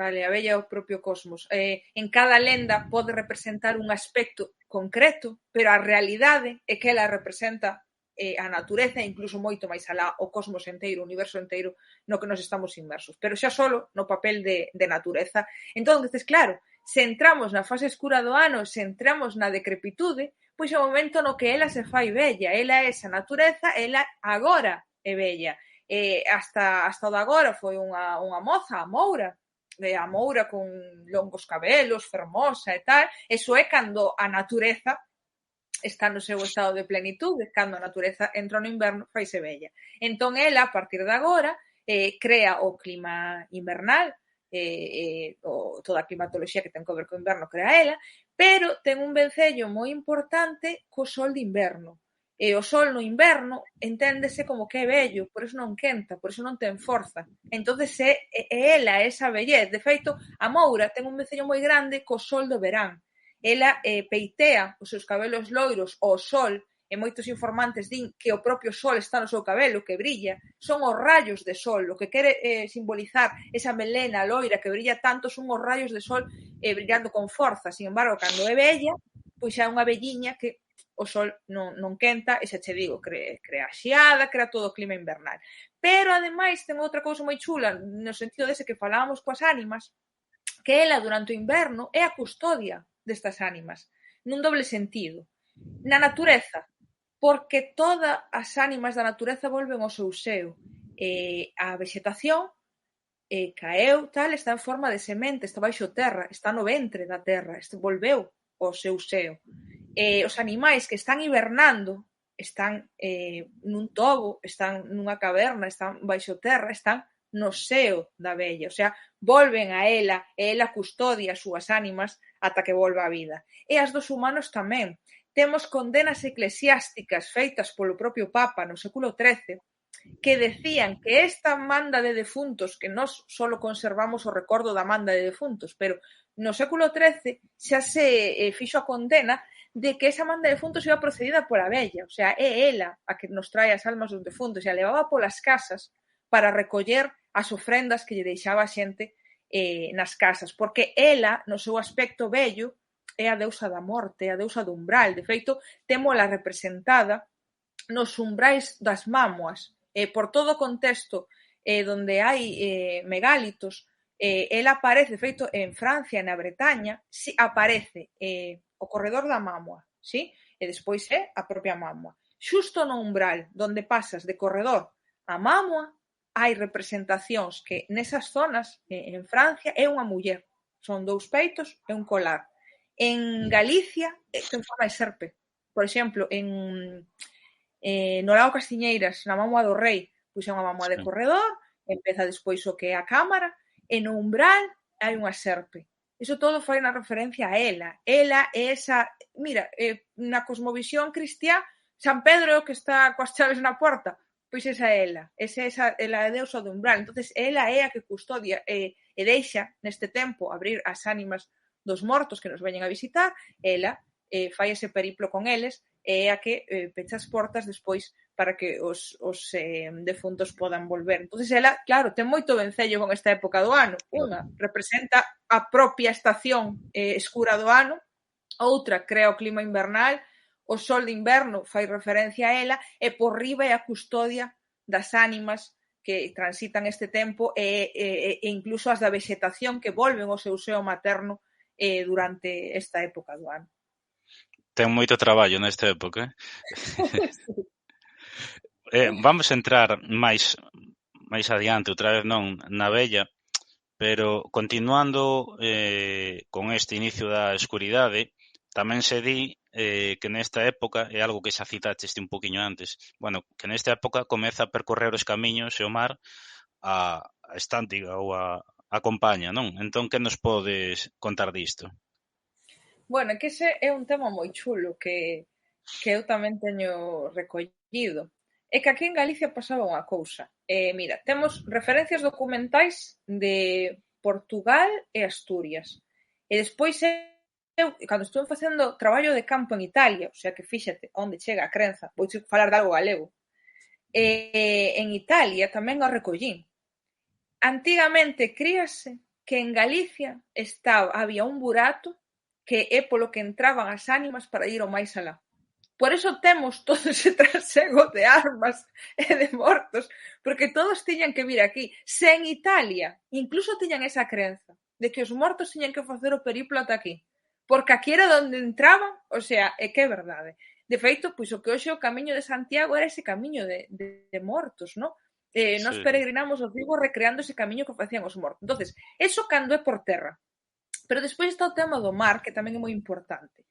Vale, a vella é o propio cosmos. En cada lenda pode representar un aspecto concreto, pero a realidade é que ela representa a natureza, incluso moito máis alá, o cosmos enteiro, o universo enteiro no que nos estamos inmersos. Pero xa solo no papel de natureza. Entón, claro, se entramos na fase escura do ano, se entramos na decrepitude, pois é o momento no que ela se fai vella. Ela é esa natureza, ela agora é vella. Hasta o de agora foi unha moza, a Moura con longos cabelos, fermosa e tal, eso é cando a natureza está no seu estado de plenitude, cando a natureza entra no inverno, faise vella. Entón, ela, a partir de agora, crea o clima invernal, toda a climatoloxía que ten que ver co inverno crea ela, pero ten un vencello moi importante co sol de inverno. E o sol no inverno enténdese como que é vello, por iso non quenta, por iso non ten forza. Entonces é ela, esa vellez. De feito, a Moura ten un vencello moi grande co sol do verán. Ela peitea os seus cabelos loiros ao sol, e moitos informantes din que o propio sol está no seu cabelo, que brilla. Son os rayos de sol, o que quere simbolizar esa melena loira que brilla tanto son os rayos de sol brillando con forza. Sin embargo, cando é vella, pois xa é unha velliña que o sol non quenta e xa che digo, crea xiada, crea todo o clima invernal. Pero, ademais, ten outra cousa moi chula no sentido dese que falábamos coas ánimas, que ela, durante o inverno, é a custodia destas ánimas, nun doble sentido. Na natureza, porque todas as ánimas da natureza volven ao seu seo. A vexetación caeu, tal, está en forma de semente, está baixo terra, está no ventre da terra, volveu ao seu seo. Os animais que están hibernando están nun tobo, están nunha caverna, están baixo terra, están no seo da vella, o sea, volven a ela e ela custodia as súas ánimas ata que volva a vida. E as dos humanos tamén. Temos condenas eclesiásticas feitas polo propio Papa no século XIII que decían que esta manda de defuntos, que nós só conservamos o recordo da manda de defuntos, pero no século XIII xa se fixo a condena de que esa manda de defuntos iba procedida pola vella, o sea, é ela a que nos trae as almas dos defuntos, e a levaba polas casas para recoller as ofrendas que lle deixaba a xente nas casas, porque ela, no seu aspecto vello, é a deusa da morte, é a deusa do umbral. De feito, témola representada nos umbrais das mámoas. Por todo o contexto donde hai megálitos, ela aparece, feito en Francia, na Bretaña, si, aparece o corredor da Mámoa, sí? E despois é a propia Mámoa. Xusto no umbral, donde pasas de corredor a Mámoa, hai representacións que nesas zonas, en Francia, é unha muller. Son 2 peitos e un colar. En Galicia, ten forma de serpe. Por exemplo, no lago Castiñeiras, na Mámoa do Rei, pois é unha mámoa de corredor, empeza despois o que é a cámara, e no umbral hai unha serpe. Iso todo foi na referencia a ela. Ela é esa... Mira, na cosmovisión cristiá, San Pedro é o que está coas chaves na porta, pois esa é ela. Ela é deusa do umbral. Entonces, ela é a que custodia e deixa, neste tempo, abrir as ánimas dos mortos que nos veñen a visitar. Ela fai ese periplo con eles e é a que pecha as portas despois para que os defuntos podan volver. Entonces ela, claro, ten moito vencello con esta época do ano. Unha representa a propia estación escura do ano, outra crea o clima invernal, o sol de inverno fai referencia a ela, e por riba é a custodia das ánimas que transitan este tempo e incluso as da vexetación que volven ao seu seo materno durante esta época do ano. Ten moito traballo nesta época. Vamos entrar máis adiante, outra vez non na vella, pero continuando con este inicio da escuridade, tamén se di que nesta época, é algo que xa citaste un poquinho antes, bueno, que nesta época comeza a percorrer os camiños e o mar a Estántiga ou a Compaña, non? Entón, que nos podes contar disto? Bueno, que ese é un tema moi chulo que eu tamén teño recollido. É que aquí en Galicia pasaba unha cousa. Mira, temos referencias documentais de Portugal e Asturias. E despois eu, cando estuve facendo traballo de campo en Italia, o sea que fíxate onde chega a crenza, vou falar de algo galego, en Italia tamén o recollín. Antigamente críase que en Galicia había un burato que é polo que entraban as ánimas para ir ao máis alá. Por eso temos todo ese trasego de armas e de mortos, porque todos tiñan que vir aquí. Se en Italia incluso tiñan esa crenza de que os mortos tiñan que facer o periplo ata aquí, porque aquí era onde entraban, o sea, é que é verdade. De feito, pois o que hoxe o camiño de Santiago era ese camiño de mortos, non? Nos peregrinamos os vivos recreando ese camiño que facían os mortos. Entonces, eso cando é por terra. Pero despois está o tema do mar, que tamén é moi importante.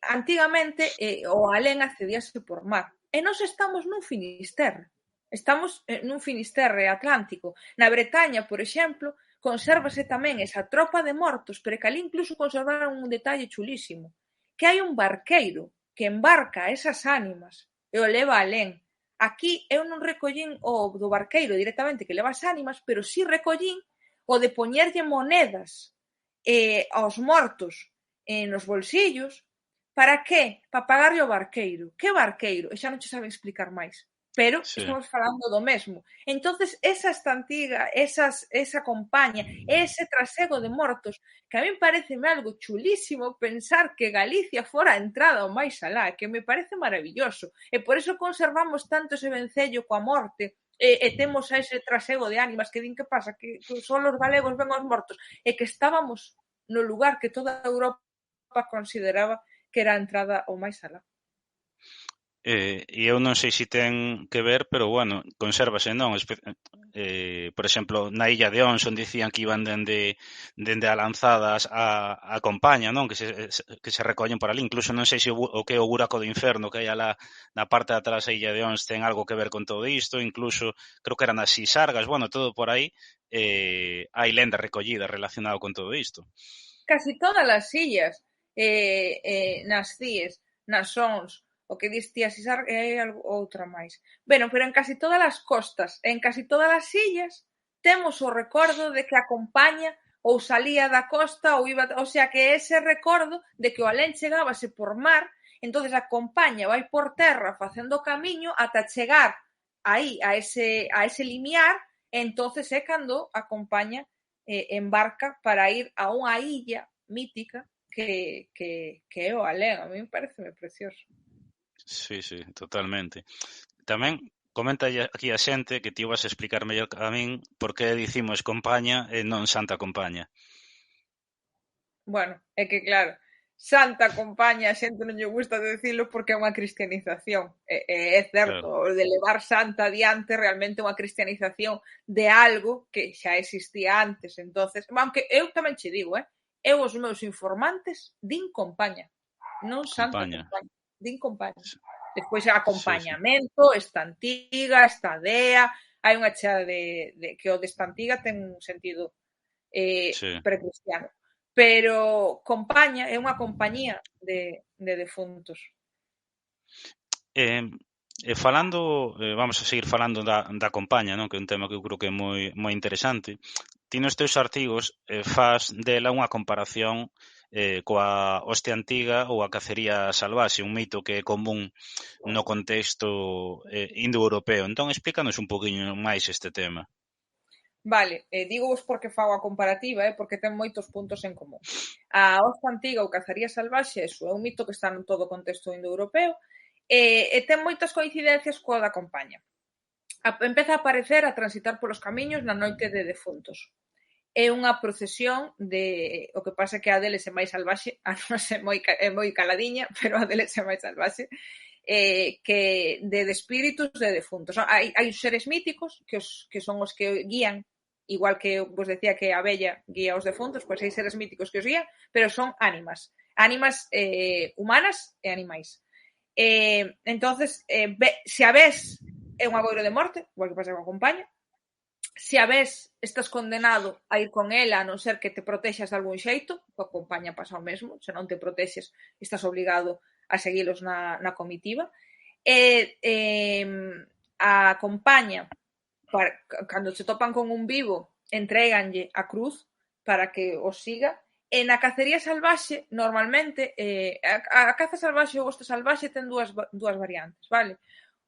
Antigamente o alén accedíase por mar. E nós estamos nun Finisterre. Estamos nun Finisterre atlántico. Na Bretaña, por exemplo, consérvase tamén esa tropa de mortos, pero que ali incluso conservaron un detalle chulísimo, que hai un barqueiro que embarca esas ánimas e o leva alén. Aquí eu non recollín o do barqueiro directamente que leva as ánimas, pero sí recollín o de poñerlle monedas aos mortos nos bolsillos. Para que? Para pagarlle o barqueiro. Que barqueiro? E xa non che saben explicar máis. Pero estamos falando do mesmo. Entonces, esa estantiga, esa compaña, ese trasego de mortos, que a min pareceme algo chulísimo pensar que Galicia fora a entrada ao máis alá, que me parece maravilloso. E por eso conservamos tanto ese vencello coa morte, e temos a ese trasego de ánimas que din que pasa, que só os galegos ven aos mortos, e que estábamos no lugar que toda a Europa consideraba que era a entrada ao máis alá. E eu non sei se ten que ver, pero bueno, consérvase, non? Por exemplo, na illa de Ons, onde dicían que iban dende a lanzadas a Compaña, non? Que se recollen por ali. Incluso non sei se o que é o buraco do inferno que hai alá na parte de atrás da illa de Ons ten algo que ver con todo isto. Incluso, creo que eran as Sisargas, bueno, todo por aí. Hai lenda recollida relacionada con todo isto. Casi todas as illas, nas CIES, nas ONS, o que dis ti, Sisar, e hai outra máis. Bueno, pero en casi todas as costas, en casi todas as illas, temos o recordo de que a Compaña ou salía da costa ou iba, o sea, que ese recordo de que o alén chegábase por mar, entonces a Compaña vai por terra facendo camiño ata chegar aí a ese limiar, entonces é cando a Compaña embarca para ir a unha illa mítica que é o alén. A mí me parece precioso. Sí, totalmente. Tamén comenta aquí a xente que ti vas a explicar mellor a min por que dicimos compaña e non Santa Compaña. Bueno, é que claro, Santa Compaña a xente non lle gusta decirlo porque é unha cristianización. É certo, claro. O de levar Santa adiante realmente é unha cristianización de algo que xa existía antes. Entonces, aunque eu tamén che digo, eu os meus informantes din Compaña, non Santa Compaña, din Compaña. Despois acompañamento, sí. Esta antiga, esta dea, hai unha chea de que o desta antiga ten un sentido sí. Precristiano. Pero Compaña é unha compañía de defuntos. Falando, vamos a seguir falando da Compaña, non? Que é un tema que eu creo que é moi interesante. Ti nos teus artigos fas dela unha comparación coa hostia antiga ou a cacería salvaxe, un mito que é común no contexto indoeuropeo. Entón, explícanos un poquinho máis este tema. Vale, digo-vos porque fago a comparativa, porque ten moitos puntos en común. A hostia antiga ou cacería salvaxe, é un mito que está en todo o contexto indoeuropeo e ten moitas coincidencias coa da Compaña. Empeza a aparecer a transitar polos camiños na noite de defuntos. É unha procesión de... O que pasa é que a deles é máis salvaxe, a nosa é moi caladiña, pero a deles é máis salvaxe, que de espíritus de defuntos. Hai seres míticos que son os que guían, igual que vos decía que a vella guía os defuntos, pois hai seres míticos que os guían, pero son ánimas humanas e animais. Entonces, se a ves é un agoiro de morte, igual que pasa coa Compaña. Se a ves, estás condenado a ir con ela, a non ser que te protexas de algún xeito, coa Compaña pasa o mesmo, se non te protexes, estás obligado a seguilos na comitiva. A Compaña, cando se topan con un vivo, entréganlle a cruz para que os siga. E na cacería salvaxe, normalmente, a caza salvaxe ou hoste salvaxe ten dúas variantes, vale?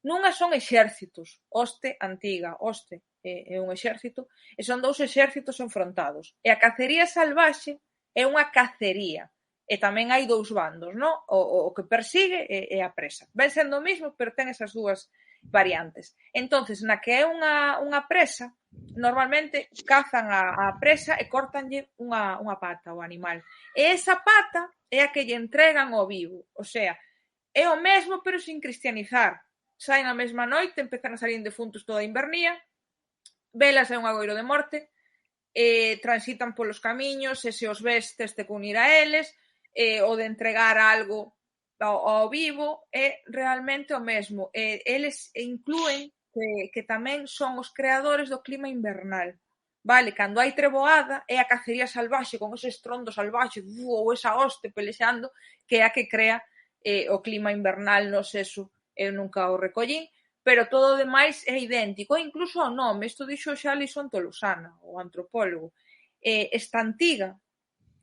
Nunha son exércitos, hoste antiga, hoste é un exército, e son dous exércitos enfrontados. E a cacería salvaxe é unha cacería, e tamén hai dous bandos, non? O que persigue e a presa. Ven sendo o mismo, pero ten esas dúas variantes. Entonces, na que é unha presa, normalmente cazan a presa e córtanlle unha pata ao animal. E esa pata é a que lle entregan ao vivo. O sea, é o mesmo, pero sin cristianizar. Saen a mesma noite, empezan a salir defuntos toda a invernía, velas é un agoiro de morte, transitan polos camiños, e se os ves teste que unir a eles, o de entregar algo ao vivo é realmente o mesmo. Eles inclúen que tamén son os creadores do clima invernal. Vale, cando hai treboada é a cacería salvaxe con ese estrondo salvaxe ou esa hoste pelexando que é a que crea o clima invernal no seso. Eu nunca o recollín, pero todo o demais é idéntico, incluso o nome, isto dixo xa Alison Tolosana, o antropólogo. Esta antiga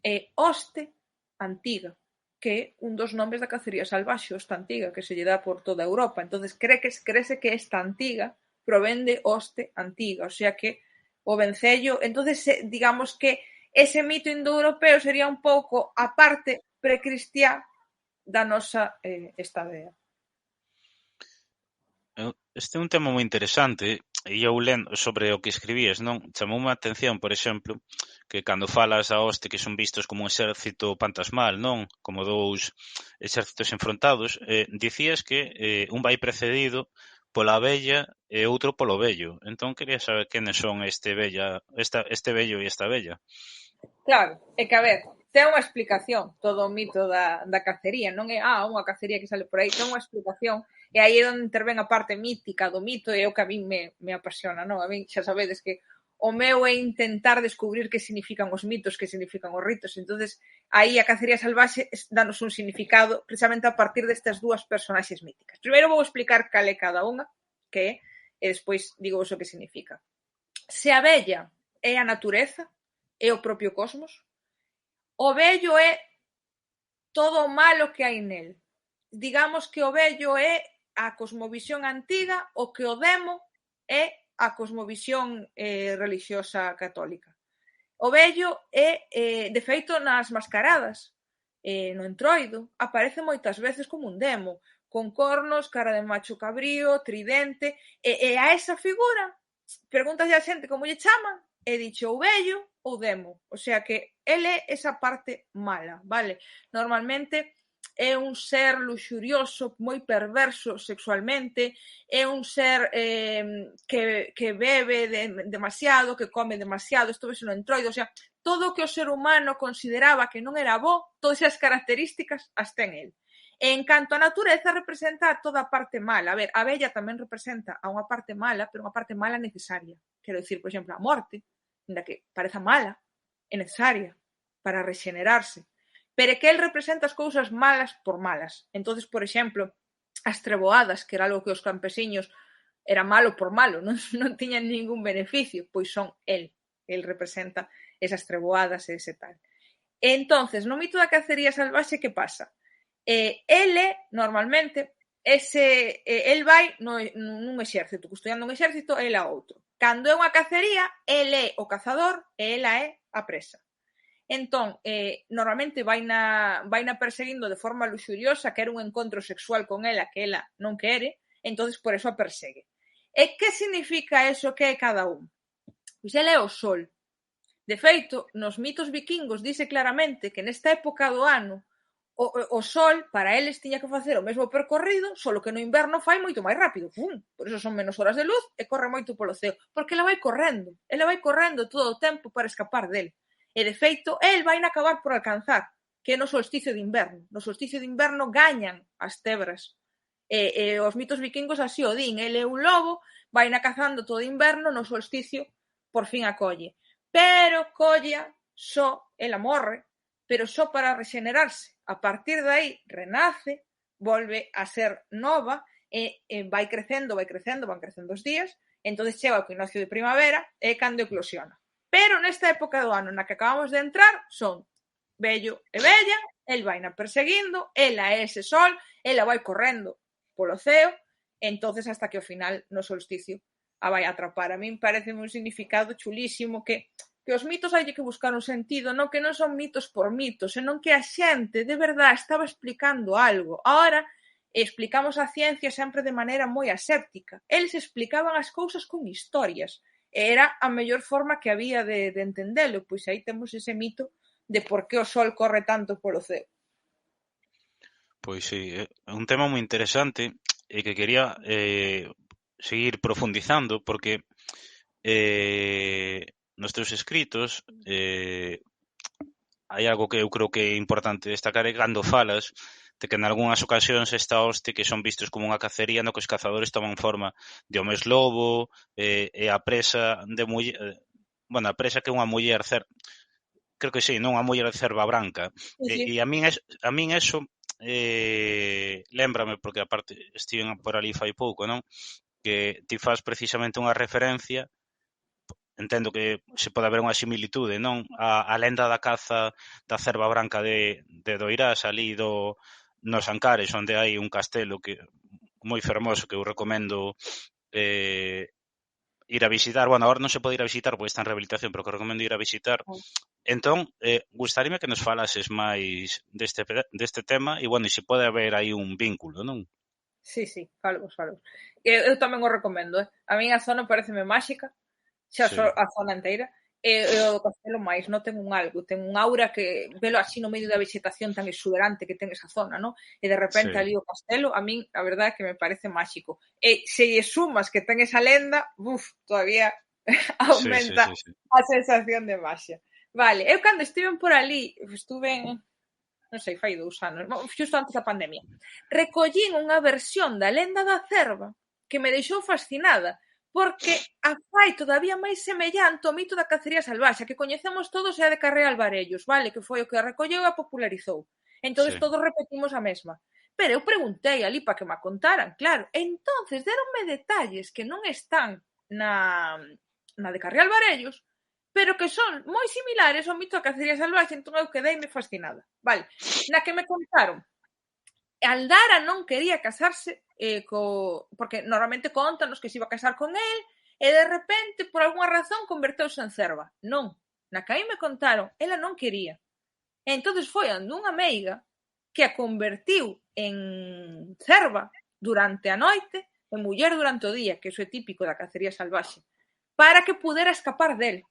é hoste antiga, que é un dos nomes da cacería salvaxe, hoste antiga, que se lle dá por toda Europa. Entonces crese que esta antiga provén de hoste antiga, o sea que o vencello, entonces digamos que ese mito indoeuropeo sería un pouco a parte precristiá da nosa estadea. Este é un tema moi interesante e eu lendo sobre o que escribías, non? Chamoume a atención, por exemplo, que cando falas a hoste que son vistos como un exército fantasmal, non? Como dous exércitos enfrontados, dicías que un vai precedido pola vella e outro polo vello. Entón, quería saber quenes son este vello e esta vella. Claro, é que a ver, ten unha explicación todo o mito da cacería, non é unha cacería que sale por aí, ten unha explicación. E aí é onde intervén a parte mítica do mito e é o que a min me apasiona, non? A min xa sabedes que o meu é intentar descubrir que significan os mitos, que significan os ritos. Entonces, aí a cacería salvaxe danos un significado precisamente a partir destas dúas personaxes míticas. Primeiro vou explicar cal é cada unha, que é, e despois digo o que significa. Se a vella é a natureza, é o propio cosmos, o vello é todo o malo que hai nel. Digamos que o vello é a cosmovisión antiga, o que o demo é a cosmovisión religiosa católica. O vello é, de feito, nas mascaradas, no entroido, aparece moitas veces como un demo, con cornos, cara de macho cabrío, tridente, e a esa figura, pregúntase a xente como lle chaman, e dicho ou vello ou demo, o sea que ele é esa parte mala, vale? Normalmente é un ser luxurioso, moi perverso sexualmente, é un ser que bebe demasiado, que come demasiado, isto vese no entroido, o sea, todo o que o ser humano consideraba que non era bo, todas esas características as ten el. E en canto a natureza representa toda a parte mala. A ver, a vella tamén representa a unha parte mala, pero unha parte mala necesaria. Quero dicir, por exemplo, a morte, ainda que pareza mala, é necesaria para rexenerarse. Pero é que el representa as cousas malas por malas. Entonces, por exemplo, as treboadas, que era algo que os campesiños era malo por malo, non tiñan ningún beneficio, pois son el. El representa esas treboadas e ese tal. E entonces, no mito da cacería salvaxe, que pasa? Ele, normalmente, el vai nun exército, custodiando un exército, el a outro. Cando é unha cacería, el é o cazador e ela é a presa. Entón, normalmente vaina perseguindo de forma luxuriosa, quere un encontro sexual con ela que ela non quere, entonces por eso a persegue. E que significa eso que é cada un? Pois ela é o sol. De feito, nos mitos vikingos dice claramente que nesta época do ano o sol, para eles, tiña que facer o mesmo percorrido, solo que no inverno fai moito máis rápido. Por iso son menos horas de luz e corre moito polo ceo. Porque ela vai correndo todo o tempo para escapar del. E, de feito, el vai na acabar por alcanzar, que é no solsticio de inverno. No solsticio de inverno gañan as tebras. E os mitos vikingos así o din. El é un lobo, vai na cazando todo inverno, no solsticio por fin a colle. Pero colla só, ela morre, pero só para rexenerarse. A partir de aí renace, volve a ser nova e vai crecendo, van crecendo os días, entón chega o equinoccio de primavera e cando eclosiona. Pero nesta época do ano na que acabamos de entrar son vello e bella, el vai na perseguindo, ela é ese sol, ela vai correndo polo ceo, entonces hasta que ao final no solsticio a vai atrapar. A min parece un significado chulísimo que os mitos hai que buscar un sentido, non que non son mitos por mitos, senón que a xente de verdade estaba explicando algo. Ahora explicamos a ciencia sempre de maneira moi aséptica. Eles explicaban as cousas con historias. Era a mellor forma que había de entendelo, pois aí temos ese mito de por que o sol corre tanto polo ceo. Pois sí, é un tema moi interesante e que quería seguir profundizando porque nos teus escritos hai algo que eu creo que é importante destacar é cando falas de que en algunhas ocasións esta hoste que son vistos como unha cacería no que os cazadores toman forma de homes lobo e a presa de muller, a presa que é unha muller creo que sí, non unha muller de cerva branca. Sí. E a min eso lémbrame, porque aparte estiven por ali fai pouco, non? Que ti faz precisamente unha referencia, entendo que se pode haber unha similitude, non? A lenda da caza da cerva branca de Doirás, ali nos Ancares, onde hai un castelo que moi fermoso que eu recomendo ir a visitar. Bueno, agora non se pode ir a visitar porque está en rehabilitación, pero que recomendo ir a visitar. Entón, gustaríame que nos falases máis deste tema e, bueno, e se pode haber aí un vínculo, non? Sí, falo. Eu tamén o recomendo, A min a zona pareceme máxica, xa sí. A zona inteira, e o castelo máis, non ten un algo, ten un aura que velo así no medio da vegetación tan exuberante que ten esa zona, non? E de repente sí. Ali o castelo, a min, a verdade é que me parece máxico. E se lle sumas que ten esa lenda, todavía aumenta sí. A sensación de maxia. Vale, eu cando estiven por ali, estuve non sei, fai 2 anos, xusto antes da pandemia, recollín unha versión da lenda da cerva que me deixou fascinada, porque a fai todavía máis semellante ao mito da cacería salvaxe, que coñecemos todos é a de Carré Alvarellos, vale? Que foi o que a recolleu e a popularizou. Entón, todos repetimos a mesma. Pero eu preguntei ali para que me contaran, claro. Entonces, deronme detalles que non están na de Carré Alvarellos, pero que son moi similares ao mito da cacería salvaxe, entón eu quedeime fascinada. Vale, na que me contaron, Aldara non quería casarse porque normalmente contanos que se iba a casar con el e de repente, por algunha razón, converteuse en cerva. Non, na que aí me contaron, ela non quería. E entonces foi ando unha meiga que a convertiu en cerva durante a noite e muller durante o día, que iso é típico da cacería salvaxe, para que pudera escapar del.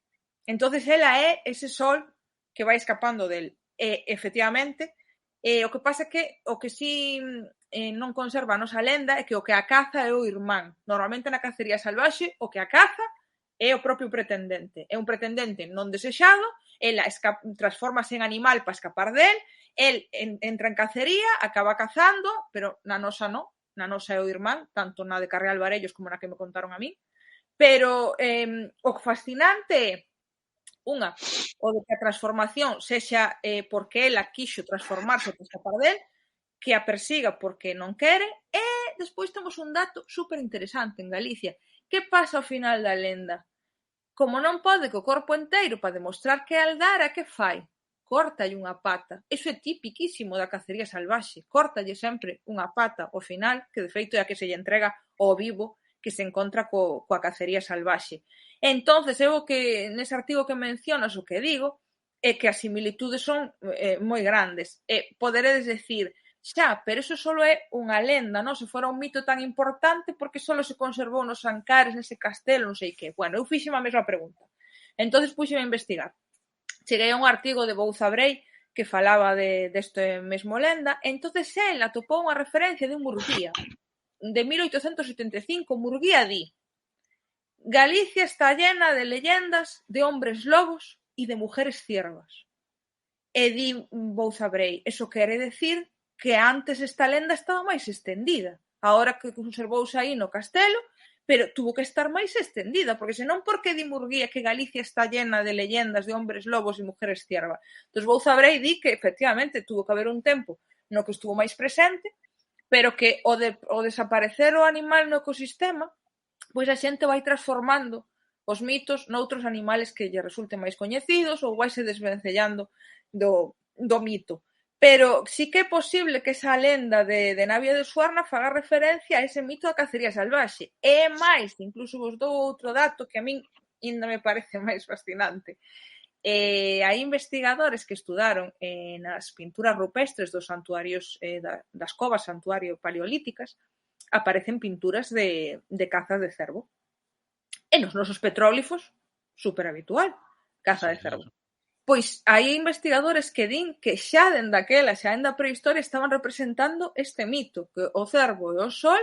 Entonces ela é ese sol que vai escapando del. E, efectivamente, o que pasa é que o que si non conserva a nosa lenda é que o que a caza é o irmán. Normalmente na cacería salvaxe o que a caza é o propio pretendente. É un pretendente non desexado, ela transformase en animal para escapar del, el entra en cacería, acaba cazando, pero na nosa non, na nosa é o irmán, tanto na de Carreal Varellos como na que me contaron a mí. Pero o fascinante é unha, o de que a transformación sexa porque ela quixo transformarse para escapar del, que a persiga porque non quere, e despois temos un dato super interesante en Galicia. Que pasa ao final da lenda? Como non pode co corpo enteiro para demostrar que é Aldara, que fai? Córtalle unha pata. Iso é tipiquísimo da cacería salvaxe. Córtalle sempre unha pata ao final, que de feito é a que se lle entrega ao vivo que se encontra coa cacería salvaxe. Entonces, eu que nese artigo que mencionas o que digo é que as similitudes son moi grandes. Poderedes decir, xa, pero iso só é unha lenda, non? Se fora un mito tan importante, porque só se conservou nos Ancares, nese castelo, non sei que. Bueno, eu fixeme a mesma pregunta. Entonces puxeme a investigar. Cheguei a un artigo de Bouza Brei que falaba deste mesmo lenda, entonces el atopou unha referencia de Murguía, de 1875. Murguía di: Galicia está llena de leyendas de hombres lobos e de mujeres ciervas. E di Bouza Brei, eso quere decir que antes esta lenda estaba máis extendida. Ahora que conservouse aí no castelo, pero tuvo que estar máis extendida, porque senón por que di Murguía que Galicia está llena de leyendas de hombres lobos e mujeres ciervas? Entón Bouza Brei di que efectivamente tuvo que haber un tempo no que estuvo máis presente, pero que o desaparecer o animal no ecosistema, pois a xente vai transformando os mitos noutros animales que lle resulten máis coñecidos ou vaise desvencellando do mito. Pero sí que é posible que esa lenda de Navia de Suarna faga referencia a ese mito da cacería salvaxe. E máis, incluso vos dou outro dato que a min ainda me parece máis fascinante. Hai investigadores que estudaron nas pinturas rupestres dos santuarios das covas santuario paleolíticas, aparecen pinturas de cazas de cervo. E nos nosos petróglifos, super habitual, caza de cervo. Pois hai investigadores que din que xa dende aquela, xa dende a prehistoria, estaban representando este mito, que o cervo e o sol,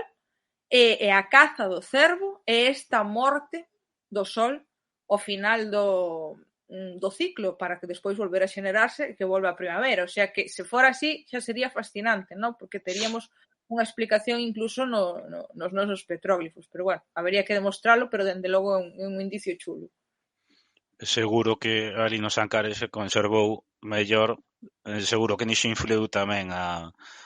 e a caza do cervo e esta morte do sol ao final do ciclo, para que despois volver a xenerarse e que volva a primavera. O sea que, se fora así, xa sería fascinante, non? Porque teríamos unha explicación incluso nos nosos petróglifos. Pero, bueno, habería que demostralo, pero, dende logo, é un indicio chulo. Seguro que ali nos Ancares se conservou mellor, seguro que niso influiu tamén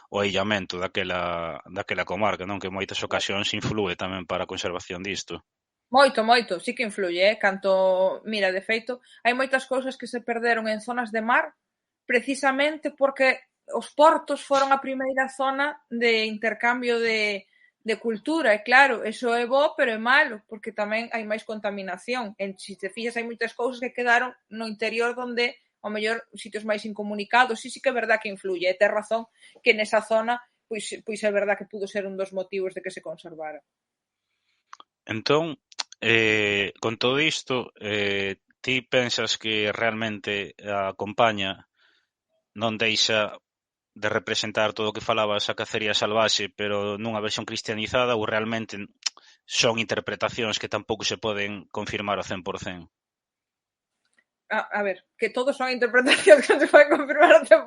o illamento daquela comarca, non? Que en moitas ocasións inflúe tamén para a conservación disto. Moito, sí que influye, mira, de feito, hai moitas cousas que se perderon en zonas de mar precisamente porque os portos foron a primeira zona de intercambio de cultura, e claro, eso é bo, pero é malo, porque tamén hai máis contaminación. Se te fixas, hai moitas cousas que quedaron no interior donde, ao mellor, sitios máis incomunicados. Sí que é verdad que influye, e tes razón que nesa zona, pois é verdad que pudo ser un dos motivos de que se conservara. Entón, con todo isto, ti pensas que realmente a compaña non deixa de representar todo o que falabas a cacería salvaxe, pero nunha versión cristianizada, ou realmente son interpretacións que tampouco se poden confirmar ao 100%? A ver, que todos son interpretacións que non se poden confirmar ao 100%,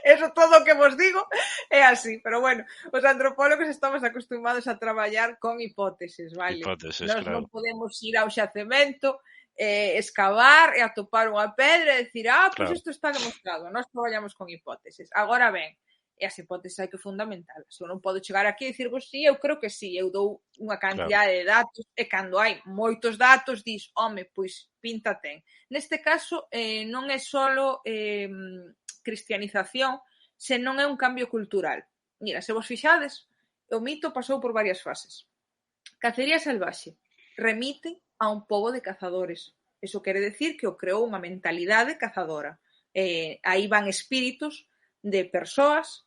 eso todo o que vos digo é así, pero bueno, os antropólogos estamos acostumados a traballar con hipóteses, vale? Hipóteses, Nós claro. Non podemos ir ao xacemento, escavar e atopar unha pedra e decir, pois isto está demostrado. Nós traballamos con hipóteses. Agora ben, e as hipóteses hai que fundamentalas. Eu non podo chegar aquí e dicirvos sí, eu creo que sí, eu dou unha cantidade de datos, e cando hai moitos datos dis, home, pois pinta ten. Neste caso, non é só cristianización, senón é un cambio cultural. Mira, se vos fixades, o mito pasou por varias fases. Cacería salvaxe remite a un pobo de cazadores. Eso quere decir que o creou unha mentalidade cazadora. Aí van espíritos de persoas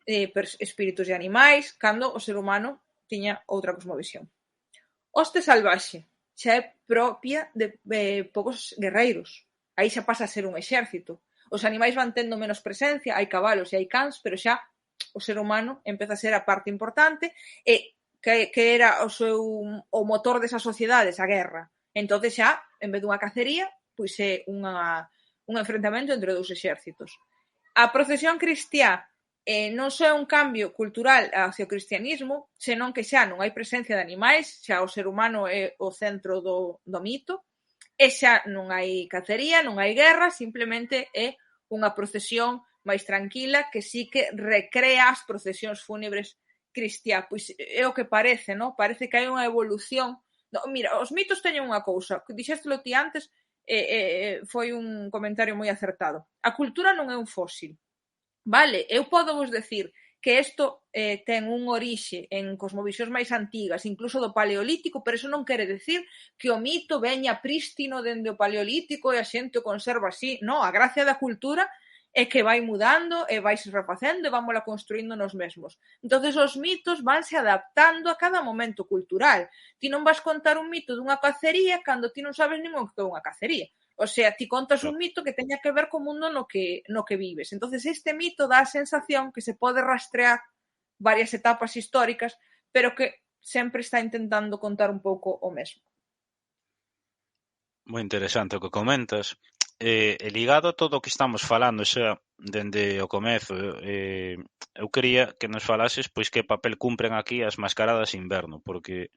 espíritos de animais, cando o ser humano tiña outra cosmovisión. Hoste salvaxe xa é propia de poucos guerreiros. Aí xa pasa a ser un exército. Os animais van tendo menos presencia, hai cabalos e hai cans, pero xa o ser humano empeza a ser a parte importante e que era o motor desas sociedades, a guerra. Entón xa, en vez dunha cacería, pois é un enfrentamento entre dous exércitos. A procesión cristiá non só é un cambio cultural hacia o cristianismo, senón que xa non hai presencia de animais, xa o ser humano é o centro do mito, e xa non hai cacería, non hai guerra, simplemente é unha procesión máis tranquila que sí que recrea as procesións fúnebres cristiá. Pois é o que parece, non? Parece que hai unha evolución. Mira, os mitos teñen unha cousa, dixéstelo ti antes, foi un comentario moi acertado. A cultura non é un fósil. Vale, eu podo vos decir que isto ten un orixe en cosmovisións máis antigas, incluso do paleolítico, pero iso non quere decir que o mito veña prístino dende o paleolítico e a xente o conserva así. Non, a gracia da cultura é que vai mudando e vai se refacendo e vámola construindo nos mesmos. Entonces os mitos vanse adaptando a cada momento cultural. Ti non vas contar un mito dunha cacería cando ti non sabes nin o que é unha cacería. O sea, ti contas un mito que teña que ver co mundo no que vives. Entonces este mito dá a sensación que se pode rastrear varias etapas históricas, pero que sempre está intentando contar un pouco o mesmo. Moi interesante o que comentas. E ligado a todo o que estamos falando xa dende o comezo, eu quería que nos falases pois que papel cumpren aquí as mascaradas de inverno, porque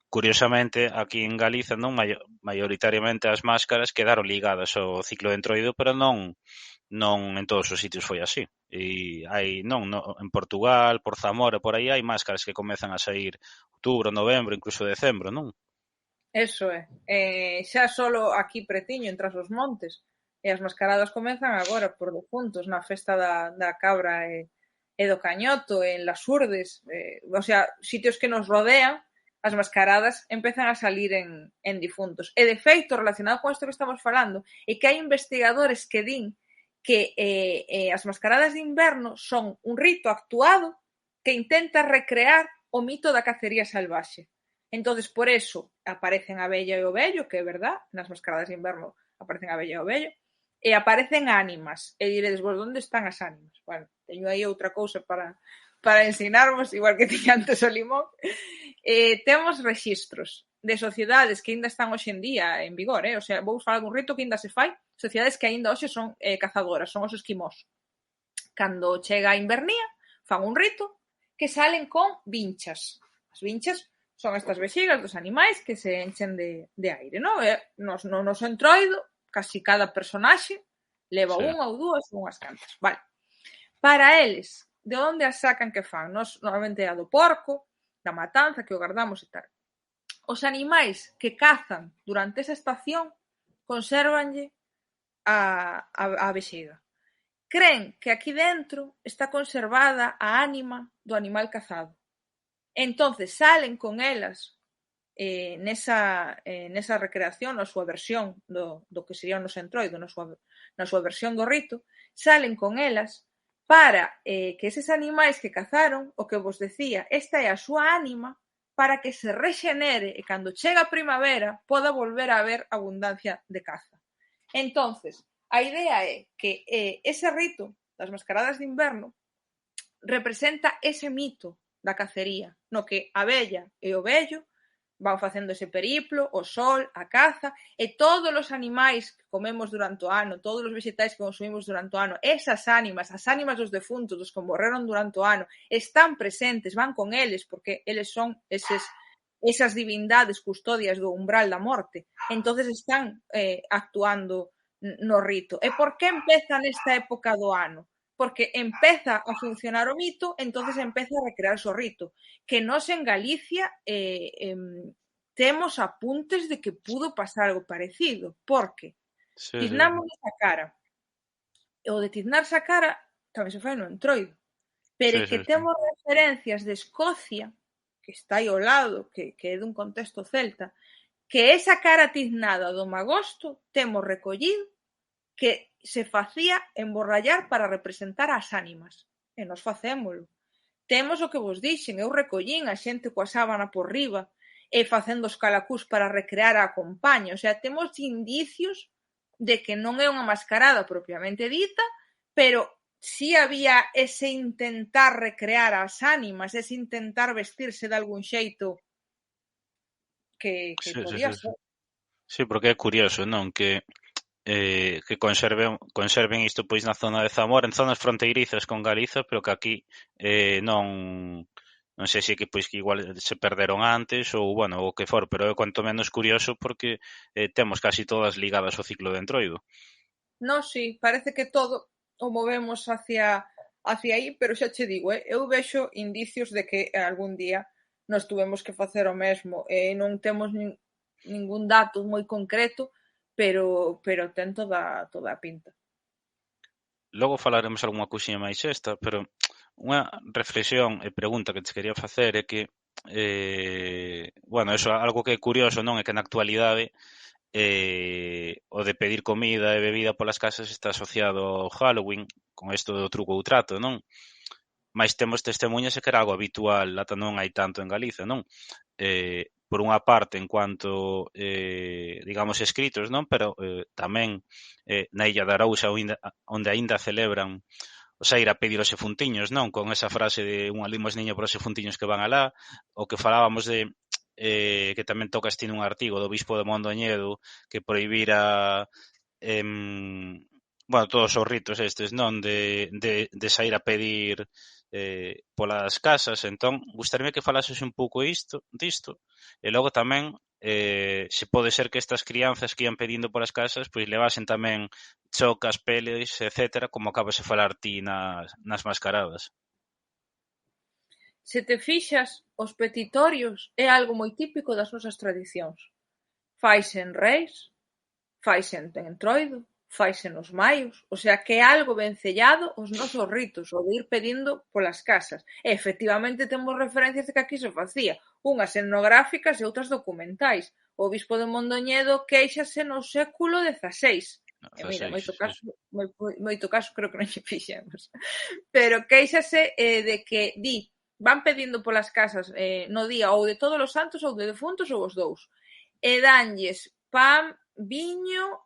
curiosamente, aquí en Galiza non maioritariamente as máscaras quedaron ligadas ao ciclo de entroido, pero non en todos os sitios foi así. E hai en Portugal, por Zamora, por aí hai máscaras que comezan a sair outubro, novembro, incluso decembro, non? Eso é. Xa solo aquí pretiño, entre os montes. E as mascaradas comezan agora por defuntos, na festa da cabra e do cañoto, en Las Urdes, o sea, sitios que nos rodean, as mascaradas empezan a salir en difuntos. E, de feito, relacionado con isto que estamos falando, é que hai investigadores que din que as mascaradas de inverno son un rito actuado que intenta recrear o mito da cacería salvaxe. Entonces, por eso, aparecen a bella e o vello, que é verdad, nas mascaradas de inverno aparecen a bella e o vello, e aparecen ánimas. E diredes, vos, onde están as ánimas? Bueno, teño aí outra cousa para ensinarvos, igual que tiña antes o limón. Temos rexistros de sociedades que ainda están hoxe en día en vigor, o sea, vou falar dun rito que ainda se fai, sociedades que ainda hoxe son cazadoras, son os esquimós. Cando chega a invernía, fan un rito que salen con vinchas. As vinchas son estas vexigas dos animais que se enchen de aire, non? No noso entroido, casi cada personaxe leva unha ou dúas ou unhas cantas. Vale. Para eles, de onde as sacan que fan? Nos, normalmente a do porco, da matanza, que o guardamos e tal. Os animais que cazan durante esa estación consérvanlle a vexiga. Cren que aquí dentro está conservada a ánima do animal cazado. Entonces salen con elas nesa recreación, na súa versión do que sería o noso entroido, na súa versión do rito, salen con elas para que eses animais que cazaron, o que vos decía, esta é a súa ánima para que se rexenere e cando chega a primavera poda volver a haber abundancia de caza. Entonces, a idea é que ese rito das mascaradas de inverno representa ese mito da cacería, no que a vella e o vello van facendo ese periplo, o sol, a caza, e todos os animais que comemos durante o ano, todos os vegetais que consumimos durante o ano, esas ánimas, as ánimas dos defuntos, dos que morreron durante o ano, están presentes, van con eles, porque eles son esas divindades custodias do umbral da morte. Entonces están actuando no rito. E por que empeza nesta época do ano? Porque empeza a funcionar o mito, entonces empeza a recrearse o rito. Que nós en Galicia temos apuntes de que pudo pasar algo parecido, porque tiznamos a cara. O de tiznarse a cara tamén se fai no entroido, pero que temos referencias de Escocia, que está aí ao lado, que é dun contexto celta, que esa cara tiznada do magosto temos recollido que se facía emborrallar para representar as ánimas. E nos facémolo. Temos o que vos dixen, eu recollín a xente coa sábana por riba e facendo os calacús para recrear a compaña. O sea, temos indicios de que non é unha mascarada propiamente dita, pero si había ese intentar recrear as ánimas, ese intentar vestirse de algún xeito que podía ser. Sí, porque é curioso, non? Que conserven isto pois na zona de Zamora, en zonas fronteirizas con Galiza, pero que aquí non sei se que pois que igual se perderon antes ou, bueno, o que for, pero é cuanto menos curioso porque temos casi todas ligadas ao ciclo de Entroido. Non, si, parece que todo o movemos hacia aí, pero xa che digo, eu vexo indicios de que algún día nos tuvemos que facer o mesmo. Non temos ningún dato moi concreto, pero ten toda a pinta. Logo falaremos algunha cousiña máis esta, pero unha reflexión e pregunta que te quería facer é que bueno, eso algo que é curioso, non? É que na actualidade o de pedir comida e bebida polas casas está asociado ao Halloween, con isto do truco ou trato, non? Mais temos testemunhas de que era algo habitual, ata non hai tanto en Galiza, non? Por unha parte, en cuanto, digamos, escritos, non? Pero tamén na Illa de Arousa, onde aínda celebran o saír a pedir os efuntiños, non? Con esa frase de unha limosniña por os efuntiños que van alá, o que falábamos de que tamén tocas ti nun artigo do bispo de Mondoñedo que prohibira bueno, todos os ritos estes, non? De saír a pedir polas casas. Entón, gustaríame que falases un pouco disto, e logo tamén se pode ser que estas crianzas que ian pedindo polas casas pois levasen tamén chocas, peles, etcétera, como acabas de falar ti nas mascaradas. Se te fixas, os petitorios é algo moi típico das nosas tradicións. Faise en Reis, faise en Entroido, faise nos maios, o sea que é algo vencellado aos nosos ritos, o de ir pedindo polas casas. E efectivamente temos referencias de que aquí se facía, unhas etnográficas e outras documentais. O bispo de Mondoñedo quéixase no século XVI. E mira, moito caso creo que non lle fixemos. Pero quéixase de que van pedindo polas casas no día ou de todos os santos ou de defuntos ou os dous. E danlles pan, viño,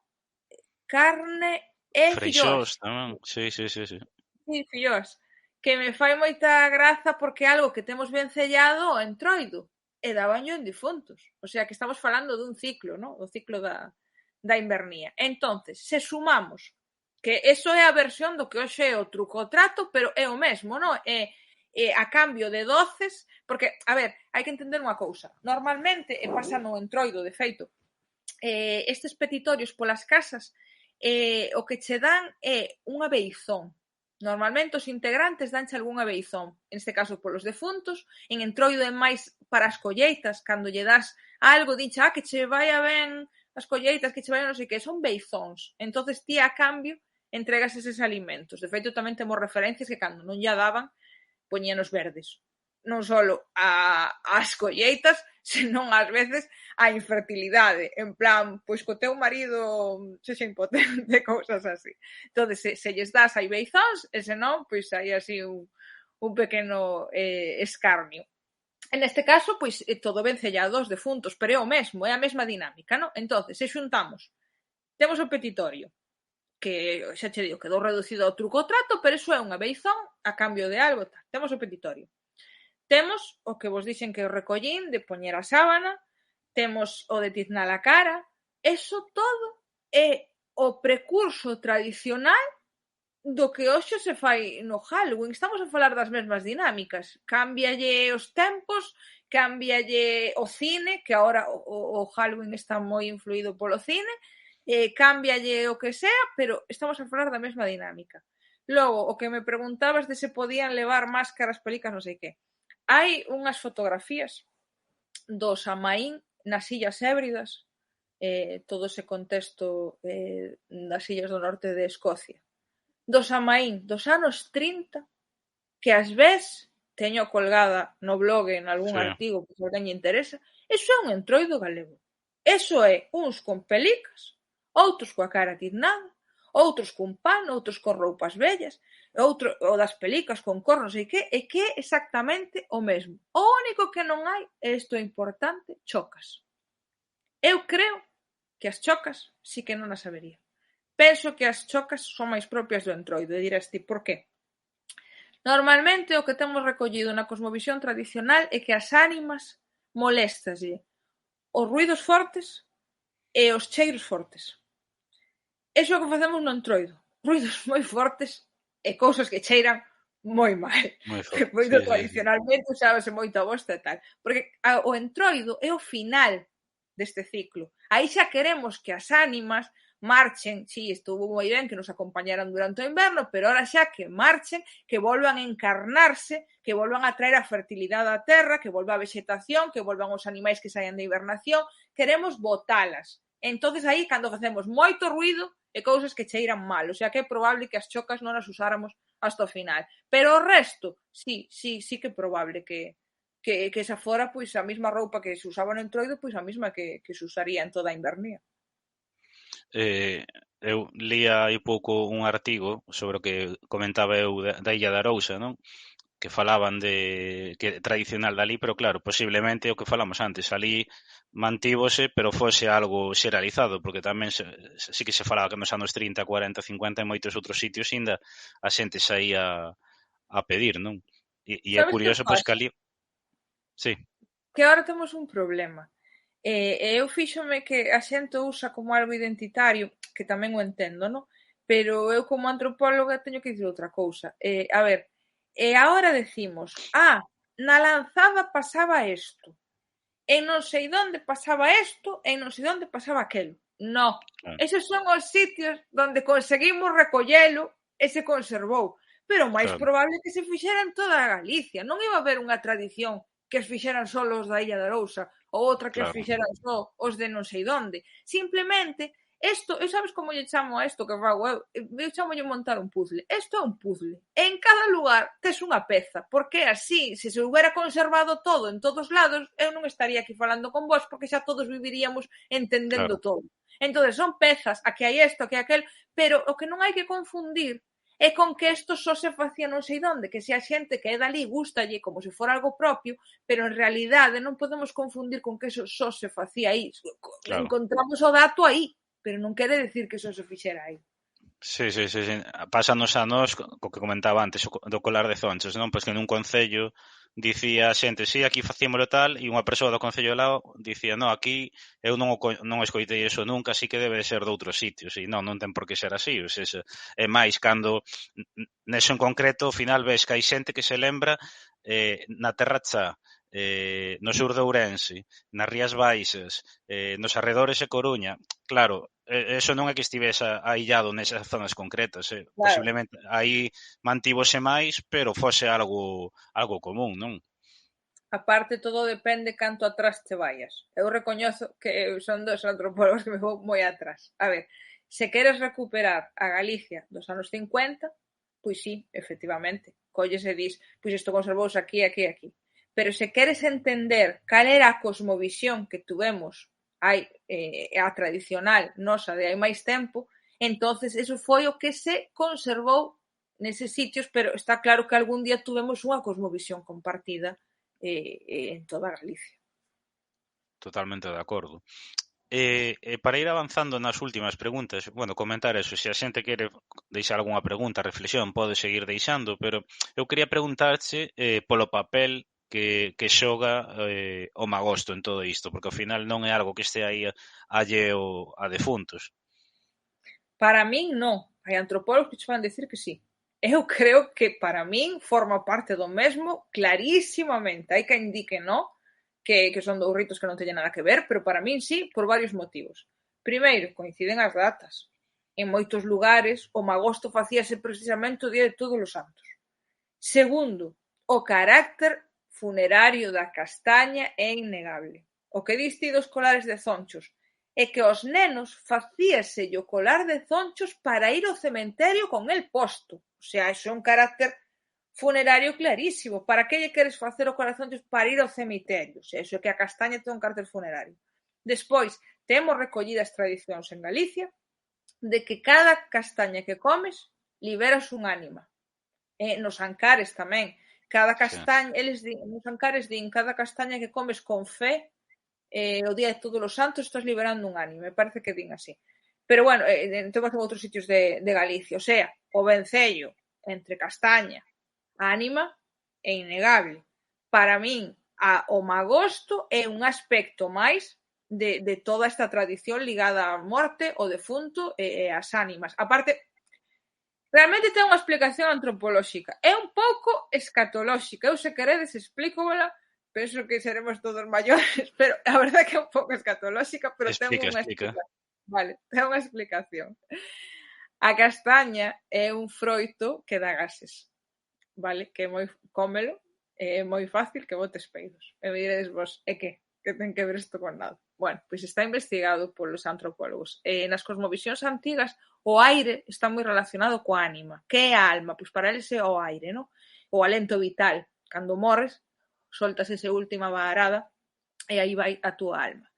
carne e freixós tamén, sí. Sí, fillós, que me fai moita graza porque é algo que temos vencellado ao Entroido e dabanllo en difuntos, o sea que estamos falando dun ciclo, non? O ciclo da invernía. Entonces, se sumamos que eso é a versión do que hoxe é o truco o trato, pero é o mesmo, non? É a cambio de doces, porque, a ver, hai que entender unha cousa, normalmente, e pasa no Entroido, de feito, estes petitorios polas casas o que che dan é unha beizón. Normalmente os integrantes danche algunha beizón, neste caso polos defuntos, en Entroido é máis para as colleitas, cando lle das algo, dixe, que che vaya ben as colleitas, que che vaya non sei que, son beizóns. Entonces ti a cambio entregas eses alimentos. De feito, tamén temos referencias que cando non lle daban, poñíanos verdes. Non só as colleitas, senón ás veces a infertilidade, en plan, pois co teu marido sexa impotente, cousas así. Entón, se lles das hai beizóns, e senón, pois hai así un pequeno escarnio. En este caso, pois, todo vencellado aos defuntos, pero é o mesmo, é a mesma dinámica, non? Entón, se xuntamos, temos o petitorio, que xa che digo, quedou reducido ao truco o trato, pero iso é unha beizón a cambio de algo, tal. Temos o petitorio. Temos o que vos dixen que o recollín de poñer a sábana, temos o de tiznar a cara, eso todo é o precurso tradicional do que hoxe se fai no Halloween. Estamos a falar das mesmas dinámicas. Cámbialle os tempos, cámbialle o cine, que agora o Halloween está moi influído polo cine, cámbialle o que sea, pero estamos a falar da mesma dinámica. Logo, o que me preguntabas de se podían levar máscaras, pelicas, non sei que. Hai unhas fotografías do Samaín nas Illas Hébridas, todo ese contexto das illas do norte de Escocia, do Samaín dos anos 30, que ás ves teño colgada no blog en algún artigo que se alguén lle interesa. Eso é un Entroido galego. Eso é uns con pelicas, outros coa cara tiznada, outros cun pan, outros con roupas vellas, outro o das pelicas con cor, non sei que, e que é exactamente o mesmo. O único que non hai, e isto é importante, chocas. Eu creo que as chocas sí que non as habería. Penso que as chocas son máis propias do Entroido, e dirás ti, por qué? Normalmente o que temos recollido na cosmovisión tradicional é que as ánimas moléstaslle os ruídos fortes e os cheiros fortes. Iso é o que facemos no Entroido. Ruídos moi fortes e cousas que cheiran moi mal. Moi Que forte, moito sí, sí, sí. tradicionalmente usábase moito a bosta e tal. Porque o Entroido é o final deste ciclo. Aí xa queremos que as ánimas marchen, si, estuvo moi ben que nos acompañaran durante o inverno, pero ahora xa que marchen, que volvan a encarnarse, que volvan a traer a fertilidade á terra, que volva a vexetación, que volvan os animais que saian de hibernación, queremos botalas. Entonces aí, cando facemos moito ruído e cousas que cheiran mal, o sea que é probable que as chocas non as usáramos hasta o final. Pero o resto, sí que é probable que esa fora pois a mesma roupa que se usaba no Entroido, pois a mesma que se usaría en toda a invernía. Eu lía hai pouco un artigo sobre o que comentaba eu da Illa de Arousa, non? Que falaban de que tradicional dali, pero claro, posiblemente o que falamos antes, ali mantívose, pero fose algo xeralizado, porque tamén sí que se falaba que nos anos 30, 40, 50 en moitos outros sitios ainda a xente saía a pedir, non? E é Sabes que curioso, pois que pasa? ali... Sí, Que agora temos un problema. Eu fíxome que a xente usa como algo identitario, que tamén o entendo, non? Pero eu como antropóloga teño que dicir outra cousa. A ver, agora decimos, na Lanzada pasaba isto, en non sei onde pasaba isto, en non sei onde pasaba aquelo. No, claro, eses son os sitios onde conseguimos recollelo e se conservou. Pero o máis claro, probable é que se fixera en toda a Galicia. Non iba a haber unha tradición que as fixeran só os da Illa de Arousa ou outra que as claro. fixeran só os de non sei onde. Simplemente, eu sabes como lle chamo a isto que fago eu chamolle montar un puzzle. Isto é un puzzle. En cada lugar tes unha peza, porque así, se se houbera conservado todo en todos lados, eu non estaría aquí falando con vos porque xa todos viviríamos entendendo Claro. todo. Entón, son pezas, aquí hai isto, aquí hai aquel, pero o que non hai que confundir é con que isto só se facía non sei onde, que se a xente que é dali gustalle como se fora algo propio, pero en realidade non podemos confundir con que eso só se facía aí. Claro. Encontramos o dato aí, pero non quere decir que só se fixera aí. Sí, sí, sí, sí. Pásanos a nós co que comentaba antes do colar de zonchos, non? Pois que nun concello dicía a xente, sí, aquí facíamolo tal, e unha persoa do concello de lado dicía, no, aquí eu non escoitei eso nunca, así que debe de ser de outros sitios, e non ten por que ser así, o sea, é máis cando neso en concreto, ao final ves que hai xente que se lembra na Terra Chá, no sur de Ourense, nas Rías Baixas, nos arredores de Coruña, claro, eso non é que estivese aillado nesas zonas concretas, Claro. Posiblemente aí mantívose máis, pero fose algo común, non? Aparte, todo depende canto atrás te vayas. Eu recoñezo que son dos antropólogos que me vou moi atrás. A ver, se queres recuperar a Galicia dos anos 50, pois sí, efectivamente, colles e dis, pois isto conservouse aquí, aquí e aquí. Pero se queres entender cal era a cosmovisión que tuvemos hai a tradicional nosa de hai máis tempo, entonces eso foi o que se conservou neses sitios, pero está claro que algún día tuvemos unha cosmovisión compartida en toda Galicia. Totalmente de acordo. Para ir avanzando nas últimas preguntas, bueno, comentar eso, se a xente quere deixar algunha pregunta, reflexión, pode seguir deixando, pero eu quería preguntarche polo papel que xoga o magosto en todo isto, porque ao final non é algo que este aí alleo a defuntos. Para min, non. Hai antropólogos que che van decir que sí. Eu creo que para min forma parte do mesmo clarísimamente. Hai que indique non, que son dous ritos que non teñen nada que ver, pero para min sí, por varios motivos. Primeiro, coinciden as datas. En moitos lugares, o magosto facíase precisamente o día de Todos os Santos. Segundo, o carácter funerario da castaña é innegable. O que dis ti dos colares de zonchos é que aos nenos facíaselle o colar de zonchos para ir ao cementerio con el posto. O sea, iso é un carácter funerario clarísimo. Para que lle queres facer o colar de zonchos para ir ao cemiterio? O sea, iso é que a castaña ten un carácter funerario. Despois, temos recollidas tradicións en Galicia de que cada castaña que comes liberas un ánima. Nos Ancares tamén. Cada castaña, nos Ancares din, cada castaña que comes con fe, o día de todos os santos estás liberando un ánima. Me parece que din así. Pero bueno, temos en outros sitios de Galicia. O sea, o vencello entre castaña, ánima, é innegable. Para min, o magosto é un aspecto máis de toda esta tradición ligada á morte, ao defunto e ás ánimas. Aparte, realmente ten unha explicación antropolóxica. É un pouco escatolóxica. Eu, se queredes, explícovela. Penso que seremos todos maiores, pero a verdade é que é un pouco escatolóxica, pero ten unha explicación. Vale, ten unha explicación. A castaña é un froito que dá gases, vale? Que é moi cómelo, é moi fácil que botes peidos. E me diredes vos, que ten que ver isto con nada? Bueno, pois está investigado polos antropólogos. Nas cosmovisións antigas, o aire está moi relacionado coa ánima. Que é a alma? Pois para eles é o aire, non? O alento vital. Cando morres, soltas esa última vaarada e aí vai a túa alma.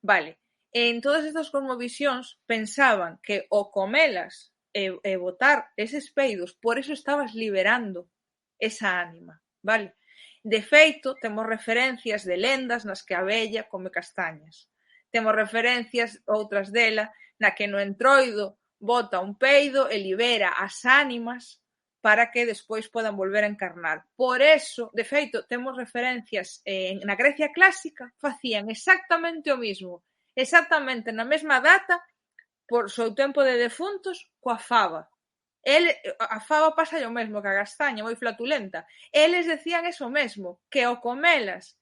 Vale. En todas estas cosmovisións pensaban que o comelas e botar eses peidos, por eso estabas liberando esa ánima, vale? De feito, temos referencias de lendas nas que a vella come castañas. Temos referencias, outras dela, na que no entroido bota un peido e libera as ánimas para que despois podan volver a encarnar. Por eso, de feito, temos referencias na Grecia clásica, facían exactamente o mismo. Exactamente na mesma data, por seu tempo de defuntos, coa fava. A fava pasa o mesmo que a castaña, moi flatulenta. Eles decían eso mesmo, que ao comelas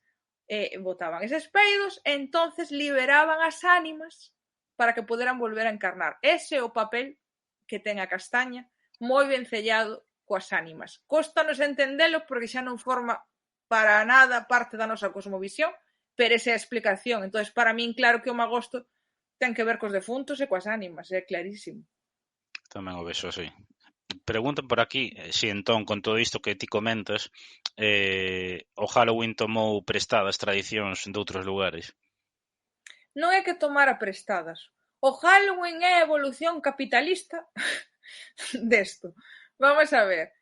botaban eses peidos e entonces liberaban as ánimas para que poderan volver a encarnar. Ese é o papel que ten a castaña, moi vencellado coas ánimas. Cóstanos entendelo porque xa non forma para nada parte da nosa cosmovisión, pero esa é a explicación. Entón, para min, claro que o magosto ten que ver cos defuntos e coas ánimas, é clarísimo. Tamén o vexo así. Preguntan por aquí, si entón, con todo isto que ti comentas, o Halloween tomou prestadas tradicións de outros lugares? Non é que tomara prestadas. O Halloween é a evolución capitalista desto. Vamos a ver.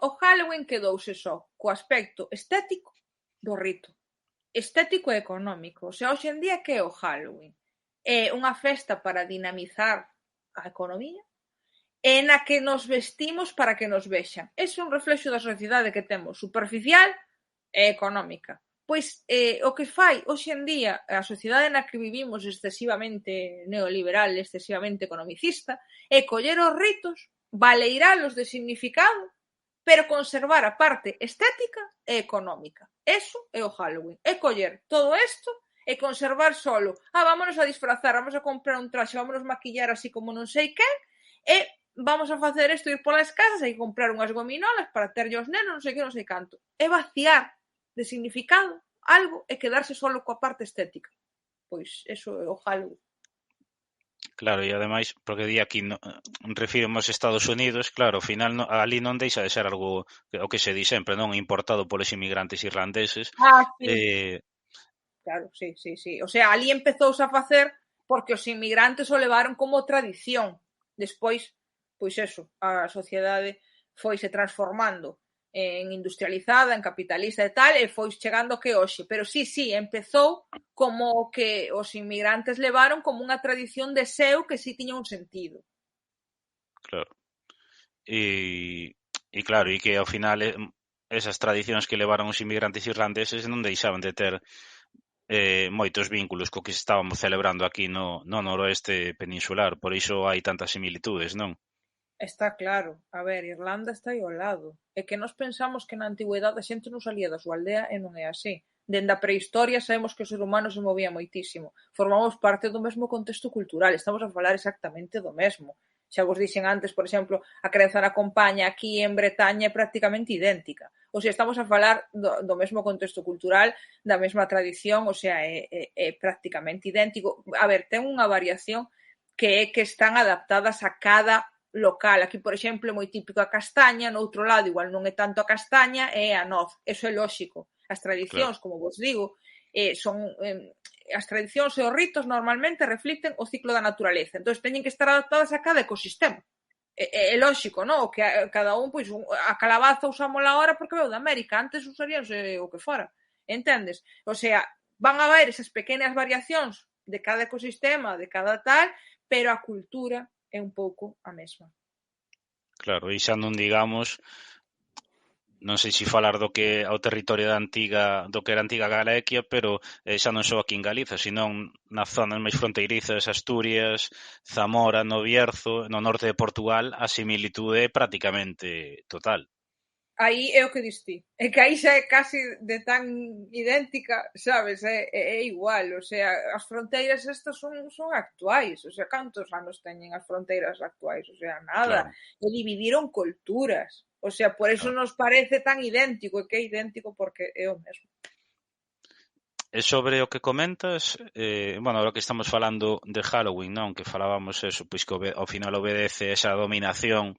O Halloween quedouse só co aspecto estético do rito. Estético e económico. O sea, hoxe en día, que é o Halloween? É unha festa para dinamizar a economía e na que nos vestimos para que nos vexan. Ese é un reflexo da sociedade que temos, superficial e económica. Pois o que fai hoxe en día a sociedade na que vivimos excesivamente neoliberal, excesivamente economicista, é coller os ritos, baleiralos de significado, pero conservar a parte estética e económica. Eso é o Halloween. É coller todo isto e conservar solo. Vámonos a disfrazar, vamos a comprar un traxe, vámonos maquillar así como non sei quen, e vamos a facer isto, ir polas casas e comprar unhas gominolas para terlle aos nenos, non sei que, non sei canto. É vaciar de significado algo e quedarse solo coa parte estética. Pois eso é o Halloween. Claro, e ademais, porque di aquí refirmo aos Estados Unidos, claro, ao final ali non deixa de ser algo o que se di sempre, non, importado polos inmigrantes irlandeses. Sí. Claro, sí. O sea, ali empezouse a facer porque os inmigrantes o levaron como tradición. Despois, pois eso, a sociedade foise transformando en industrializada, en capitalista e tal, e foi chegando que hoxe. Pero sí, empezou como que os inmigrantes levaron como unha tradición de seu que sí tiña un sentido. Claro. E claro, e que ao final esas tradicións que levaron os inmigrantes irlandeses non deixaban de ter moitos vínculos co que estábamos celebrando aquí no noroeste peninsular, por iso hai tantas similitudes, non? Está claro. A ver, Irlanda está aí ao lado. É que nós pensamos que na antigüedade a xente non salía da súa aldea e non é así. Dende a prehistoria sabemos que o ser humano se movía moitísimo. Formamos parte do mesmo contexto cultural. Estamos a falar exactamente do mesmo. Xa vos dixen antes, por exemplo, a crenza na compaña aquí en Bretaña é prácticamente idéntica. O sea, estamos a falar do mesmo contexto cultural, da mesma tradición, o sea, é prácticamente idéntico. A ver, ten unha variación que é que están adaptadas a cada local. Aquí, por exemplo, é moi típico a castaña, no outro lado igual non é tanto a castaña, é a noz. Eso é lóxico. As tradicións, claro, como vos digo, son as tradicións e os ritos normalmente reflicten o ciclo da naturaleza, entón teñen que estar adaptadas a cada ecosistema. É lógico, non? Que cada un, pois, a calabaza usámola ahora porque veu da América, antes usaríanse o que fora, entendes? O sea, van a haber esas pequenas variacións de cada ecosistema, de cada tal, pero a cultura é un pouco a mesma. Claro, e xa non digamos, non sei se falar do que ao territorio do que era a antiga Galicia, pero xa non só aquí en Galiza, senón nas zonas máis fronteirizas, Asturias, Zamora, no Bierzo, no norte de Portugal, a similitude é prácticamente total. Aí é o que diste. É que aí xa é casi de tan idéntica, sabes? É igual, o sea, as fronteiras estas son actuais, o sea, cantos anos teñen as fronteiras actuais? O sea, nada. Claro. E dividiron culturas. O sea, por eso nos parece tan idéntico, e que é idéntico porque é o mesmo. E sobre o que comentas, bueno, agora que estamos falando de Halloween, non? Que falábamos eso, pois que ao final obedece esa dominación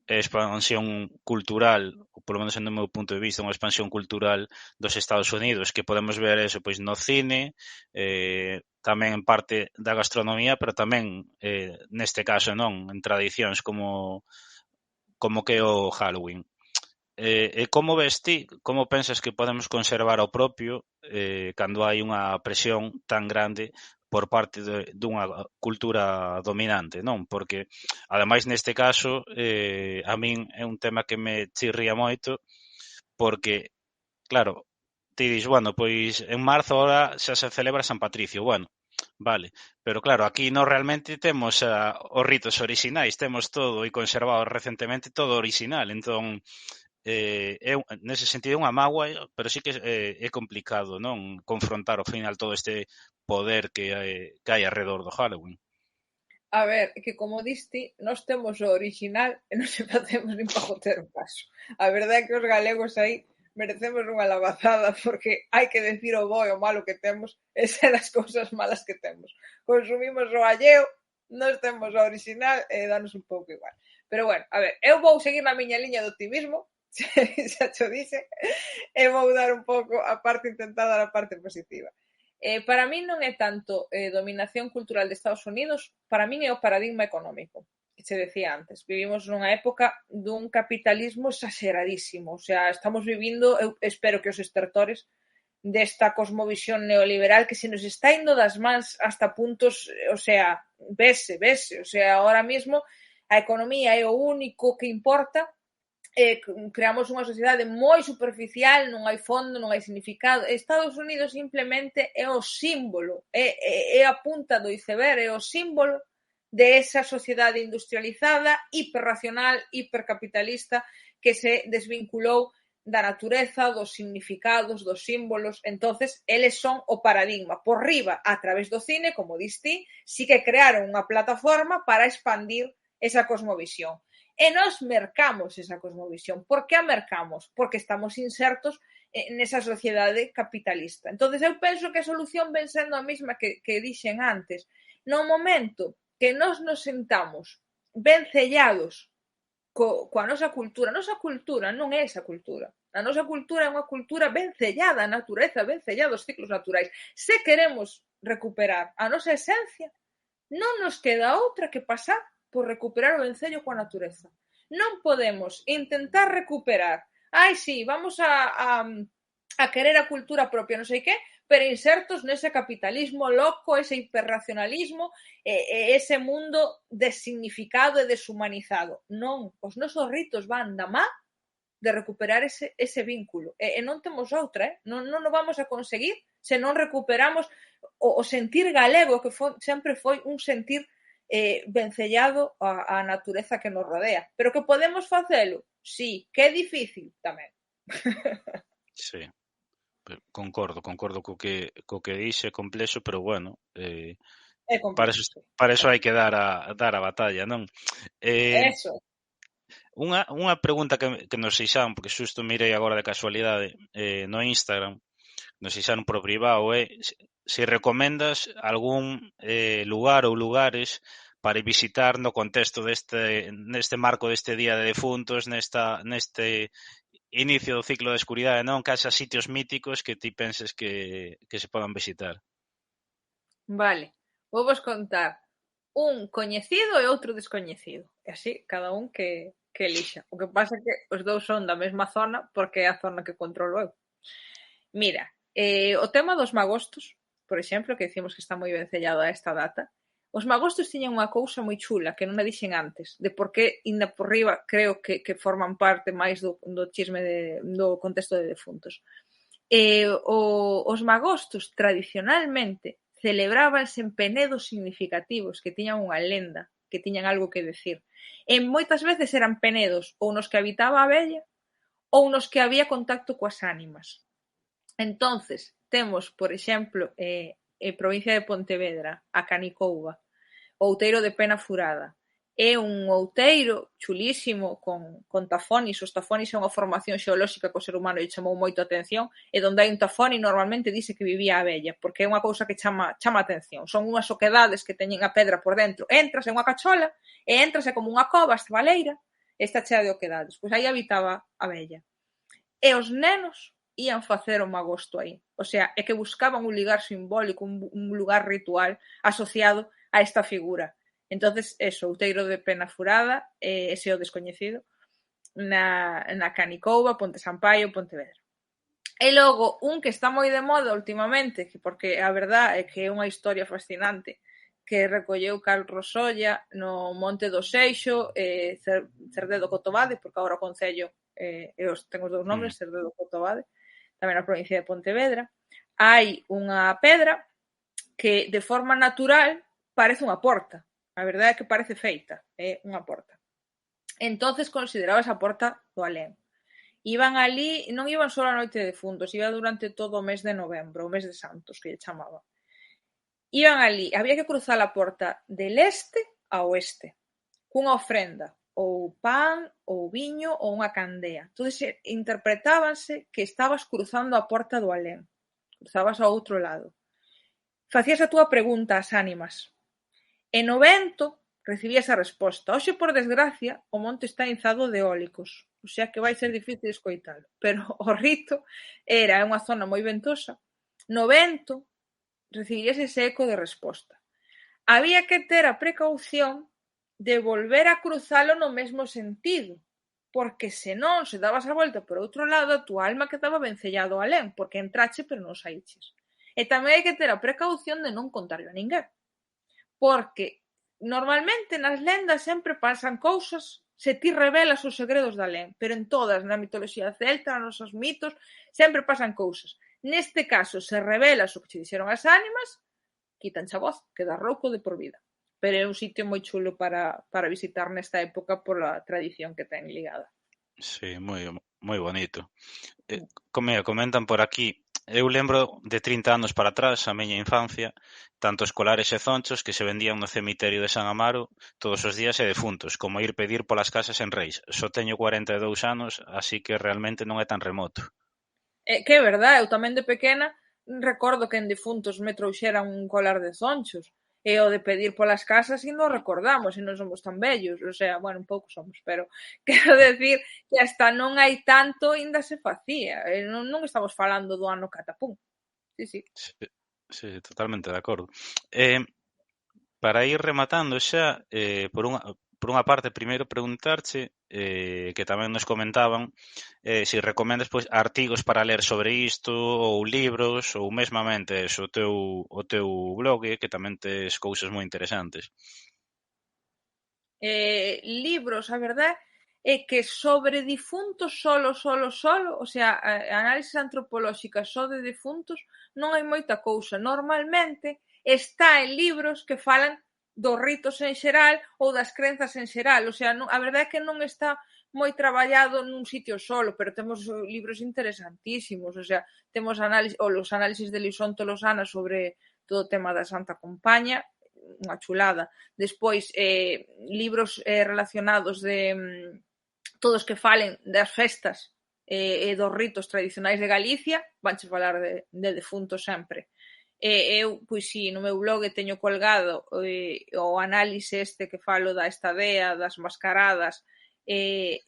e expansión cultural, ou polo menos no meu punto de vista, unha expansión cultural dos Estados Unidos, que podemos ver eso pois no cine, tamén en parte da gastronomía, pero tamén neste caso non, en tradicións como que o Halloween. E como ves ti, como pensas que podemos conservar o propio cando hai unha presión tan grande por parte dunha cultura dominante, non? Porque, ademais, neste caso, a min é un tema que me chirría moito, porque, claro, ti dis, bueno, pois en marzo ahora xa se celebra San Patricio, bueno, vale, pero claro, aquí non realmente temos os ritos orixinais, temos todo e conservado recentemente todo original, entón nese sentido é unha mágoa, pero sí que é complicado, non? Confrontar ao final todo este poder que hai alrededor do Halloween. A ver, que como diste, nós temos o original e non se facemos nin para joter o paso. A verdade é que os galegos aí merecemos unha lavazada porque hai que decir o bo e o malo que temos e ser as cousas malas que temos. Consumimos o alleo, nós temos o original e danos un pouco igual. Pero bueno, a ver, eu vou seguir na miña liña do optimismo, xa te dice, e vou dar un pouco a parte, intentar dar a parte positiva. Para min non é tanto dominación cultural de Estados Unidos, para min é o paradigma económico, que se decía antes. Vivimos nunha época dun capitalismo exageradísimo, o sea, estamos vivindo, eu espero que os estertores desta cosmovisión neoliberal que se nos está indo das mans hasta puntos, o sea, vese, o sea, ahora mismo a economía é o único que importa, creamos unha sociedade moi superficial, non hai fondo, non hai significado. Estados Unidos simplemente é o símbolo, é a punta do iceberg, é o símbolo de esa sociedade industrializada, hiperracional, hipercapitalista, que se desvinculou da natureza, dos significados, dos símbolos. Entonces, eles son o paradigma. Por riba, a través do cine, como diste, sí que crearon unha plataforma para expandir esa cosmovisión. E nós mercamos esa cosmovisión. Por que a mercamos? Porque estamos insertos nesa sociedade capitalista. Entonces, eu penso que a solución ven sendo a mesma que dixen antes. No momento que nós nos sentamos vencellados coa nosa cultura non é esa cultura. A nosa cultura é unha cultura vencellada á natureza, vencellada aos ciclos naturais. Se queremos recuperar a nosa esencia, non nos queda outra que pasar por recuperar o vencello coa natureza. Non podemos intentar recuperar, sí, vamos a querer a cultura propia, non sei que, pero insertos nese capitalismo loco, ese hiperracionalismo, ese mundo designificado e deshumanizado. Non, os nosos ritos van da má de recuperar ese vínculo. E non temos outra, non o vamos a conseguir se non recuperamos o sentir galego, que sempre foi un sentir vencellado á natureza que nos rodea. Pero que podemos facelo? Sí. Que é difícil? Tamén. Sí. Concordo co que dixe, complexo, pero bueno, é complexo. Para eso hai que dar a batalla, non? Eso. Unha pregunta que nos fixaron, porque xusto mirei agora de casualidade no Instagram, nos fixaron por privado, se recomendas algún lugar ou lugares para visitar no contexto neste marco deste Día de Defuntos, neste inicio do ciclo da escuridade, non? Que haxa sitios míticos que ti penses que se podan visitar. Vale, vou vos contar un coñecido e outro descoñecido. E así, cada un que elixa. O que pasa é que os dous son da mesma zona porque é a zona que controlo eu. Mira, o tema dos magostos, por exemplo, que dicimos que está moi vencellado a esta data, os magostos tiñan unha cousa moi chula que non a dixen antes, de por que inda por riba creo que forman parte máis do chisme do contexto de defuntos. Os magostos tradicionalmente celebrábanse en penedos significativos que tiñan unha lenda, que tiñan algo que decir. E moitas veces eran penedos ou nos que habitaba a vella ou nos que había contacto coas ánimas. Entonces, temos, por exemplo, provincia de Pontevedra, a Canicouba, o outeiro de Pena Furada. É un outeiro chulísimo con tafonis. Os tafonis é unha formación xeolóxica que o ser humano lle chamou moito a atención e onde hai un tafoni normalmente dice que vivía a vella, porque é unha cousa que chama a atención. Son unhas oquedades que teñen a pedra por dentro. Entras en unha cachola e entras como unha cova baleira e está chea de oquedades. Pois aí habitaba a vella. E os nenos ían facer o magosto aí. O sea, é que buscaban un lugar simbólico, un lugar ritual asociado a esta figura. Entonces, eso, outeiro de Pena Furada, ese é o descoñecido, na Canicouba, Ponte Sampaio, Pontevedra. E logo, un que está moi de moda últimamente, porque a verdad é que é unha historia fascinante, que recolleu Carlos Rosolla no Monte do Seixo, Cerdedo Cotobade, porque agora o Concello ten os dous nombres, Cerdedo Cotobade, tamén na provincia de Pontevedra. Hai unha pedra que de forma natural parece unha porta. A verdade é que parece feita, é unha porta. Entonces consideraba esa porta do alén. Iban ali, non iban só a noite de defuntos, iba durante todo o mes de novembro, o mes de Santos, que lle chamaba. Iban ali, había que cruzar a porta del este a oeste, cunha ofrenda, ou pan, ou viño, ou unha candea. Entonces interpretábanse que estabas cruzando a porta do alén, cruzabas ao outro lado. Facías a túa pregunta ás ánimas. E no vento recibías a resposta. Hoxe, por desgracia, o monte está inzado de eólicos, o sea que vai ser difícil escoitalo. Pero o rito era unha zona moi ventosa. No vento recibirías ese eco de resposta. Había que ter a precaución de volver a cruzalo no mesmo sentido, porque senón, se dabas a volta por outro lado, a túa alma quedaba vencellado alén, porque entrache pero non saíches. E tamén hai que ter a precaución de non contarlo a ninguén, porque normalmente nas lendas sempre pasan cousas se ti revelas os segredos de alén, pero en todas, na mitoloxía celta, nos nosos mitos, sempre pasan cousas. Neste caso, se revelas o que che dixeron as ánimas, quítanche a voz, queda rouco de por vida. Pero é un sitio moi chulo para visitar nesta época pola tradición que ten ligada. Sí, moi bonito. Comentan por aquí, eu lembro de 30 anos para atrás, a miña infancia, tanto escolares e zonchos que se vendían no cemiterio de San Amaro todos os días e defuntos, como ir pedir polas casas en Reis. Só teño 42 anos, así que realmente non é tan remoto. Que é verdade, eu tamén de pequena recordo que en defuntos me trouxeran un colar de zonchos. E o de pedir polas casas e non recordamos, e non somos tan vellos, o sea, bueno, un pouco somos, pero quero decir que hasta non hai tanto ainda se facía, non estamos falando do ano catapún. Sí. Sí, totalmente de acordo. Para ir rematando xa, por unha parte, primeiro preguntarche, que tamén nos comentaban, se recomendas pois artigos para ler sobre isto, ou libros, ou mesmamente eso, o teu blog, que tamén tes cousas moi interesantes. Libros, a verdade é que sobre difuntos solo, o sea, análisis antropolóxicas só de difuntos, non hai moita cousa. Normalmente está en libros que falan dos ritos en xeral ou das crenzas en xeral, o sea, a verdade é que non está moi traballado nun sitio solo, pero temos libros interesantísimos, o sea, temos os análisis de Lisón Tolosana sobre todo o tema da Santa Compaña, unha chulada. Despois, libros relacionados de todos que falen das festas e dos ritos tradicionais de Galicia, vanche falar de defuntos sempre. Eu, pois si, no meu blog teño colgado o análise este que falo da estadea, das mascaradas e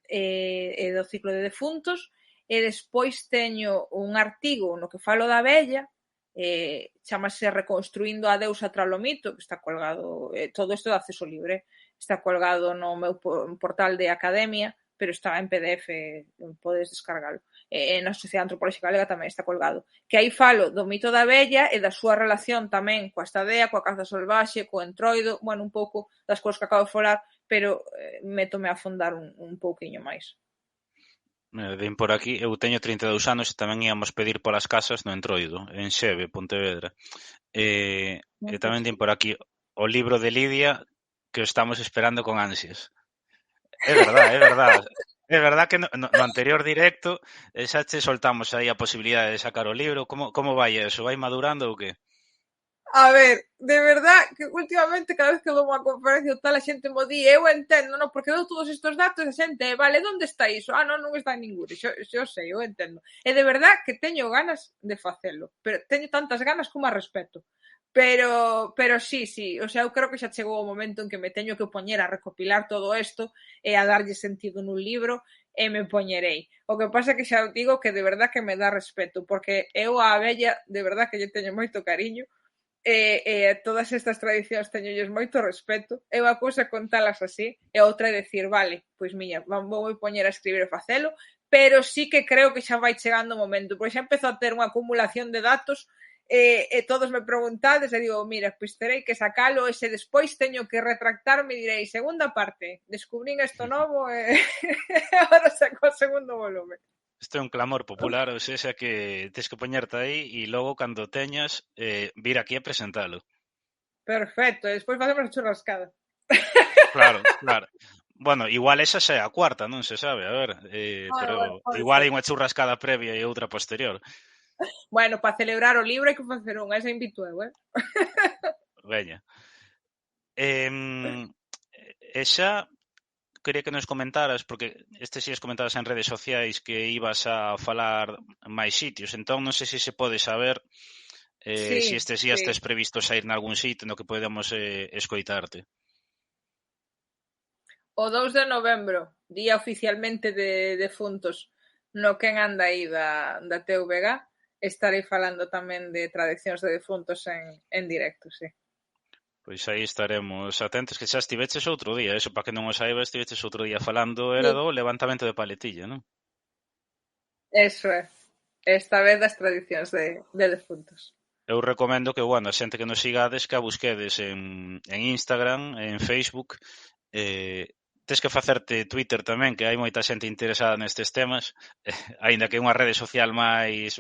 do ciclo de defuntos, e despois teño un artigo no que falo da vella, chamase Reconstruindo a Deusa tras o mito, que está colgado, todo isto de acceso libre, está colgado no meu portal de academia, pero está en PDF, podes descargalo. Na Sociedade Antropolóxica Galega tamén está colgado. Que aí falo do mito da abella e da súa relación tamén coa estadea, coa caza salvaxe, co entroido, bueno, un pouco das cousas que acabo de falar, pero métome a afondar un pouquiño máis. Ven por aquí, eu teño 32 anos e tamén íamos pedir polas casas no Entroido, en Xeve, Pontevedra. E tamén din por aquí o libro de Lidia que o estamos esperando con ansias. É verdad, é verdad. É verdad que no anterior directo xa che soltamos aí a posibilidade de sacar o libro. Como vai eso? Vai madurando ou que? A ver, de verdad que últimamente cada vez que dou unha conferencia ou tal a xente mo di, eu entendo, non, porque dou todos estes datos a xente, vale, onde está iso? Non está en ningún, xo sei, eu entendo. E de verdad que teño ganas de facelo, pero teño tantas ganas como a respeto. Pero sí, o sea, eu creo que xa chegou o momento en que me teño que poñer a recopilar todo isto e a darlle sentido nun libro e me poñerei. O que pasa é que xa digo que de verdad que me dá respeto, porque eu a abella de verdad que lle teño moito cariño, todas estas tradicións teñolles moito respeto, é unha cousa contalas así, e outra é decir, vale, pois miña, vou poñer a escribir e facelo, pero sí que creo que xa vai chegando o momento, porque xa empezo a ter unha acumulación de datos, e todos me preguntades, e digo, mira, pois terei que sacalo, e se despois teño que retractarme, direi, segunda parte, descubrín isto novo, e agora saco o segundo volume. Isto é un clamor popular, ou seja, que tens que poñerte aí e logo, cando teñas, vir aquí a presentalo. Perfecto, e despois facemos a churrascada. Claro. Bueno, igual esa xa é a cuarta, non se sabe, a ver, pero igual hai unha churrascada previa e outra posterior. Bueno, para celebrar o libro hai que facer unha, esa invito eu, Veña. E xa quería que nos comentaras, porque estes días comentabas en redes sociais que ibas a falar máis sitios, entón non sei se se pode saber se estes días tes previsto sair nalgún sitio no que podemos escoitarte. O 2 de novembro, día oficialmente de defuntos, no quen anda aí da TVG, estarei falando tamén de tradicións de defuntos en directo, sí. Pois aí estaremos atentos, que xa estiveches outro día, eso, para que non o saiba, estiveches outro día falando, era do levantamento de paletilla, non? Eso é, esta vez das tradicións de defuntos. Eu recomendo que, bueno, a xente que nos sigades, que a busquedes en Instagram, en Facebook, tes que facerte Twitter tamén, que hai moita xente interesada nestes temas, aínda que é unha rede social máis...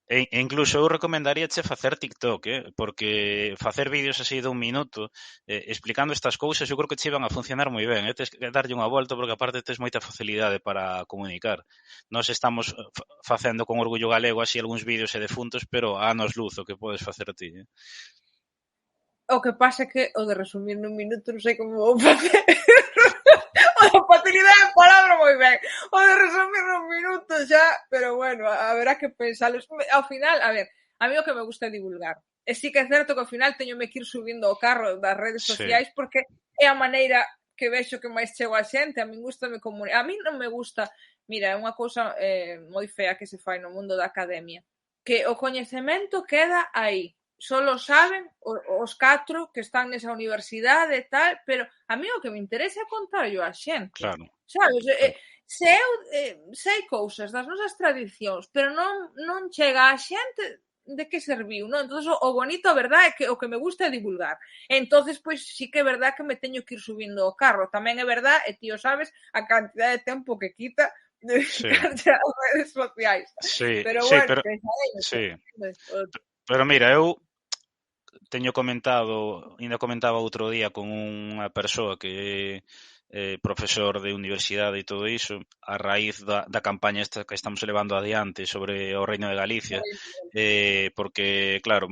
E incluso eu recomendaríache facer TikTok, porque facer vídeos así de un minuto explicando estas cousas eu creo que che iban a funcionar moi ben, tes que darlle unha volta porque aparte tes moita facilidade para comunicar. Nós estamos facendo con Orgullo Galego así algúns vídeos e defuntos, pero a anos luz o que podes facer ti. O que pasa é que o de resumir nun minuto non sei como vou facer. O facilidade de palabra moi ben. O de resumir nun minuto xa, pero bueno, haberá que pensalo. Ao final, a ver, a mí o que me gusta é divulgar. E sí que é certo que ao final teñome que ir subindo o carro das redes sociais porque é a maneira que vexo que máis chego a xente. A min gustame comunicar. A min non me gusta, mira, é unha cousa moi fea que se fai no mundo da academia, que o coñecemento queda aí. Solo saben os 4 que están nesa universidade e tal, pero a mí o que me interesa é contarlo a xente. Claro. Sabes? Se eu sei cousas das nosas tradicións, pero non chega a xente, de que serviu, non? Entón, o bonito, a verdade, é que o que me gusta é divulgar. Entonces, pois, sí que é verdade que me teño que ir subindo o carro. Tamén é verdade, e ti o sabes, a cantidad de tempo que quita de dedicarse ás redes sociais. Sí, pero sí, bueno, pero... Sí. Pero mira, eu teño comentado, ainda comentaba outro día con unha persoa que é profesor de universidade e todo iso, a raíz da campaña esta que estamos levando adiante sobre o Reino de Galicia, porque, claro,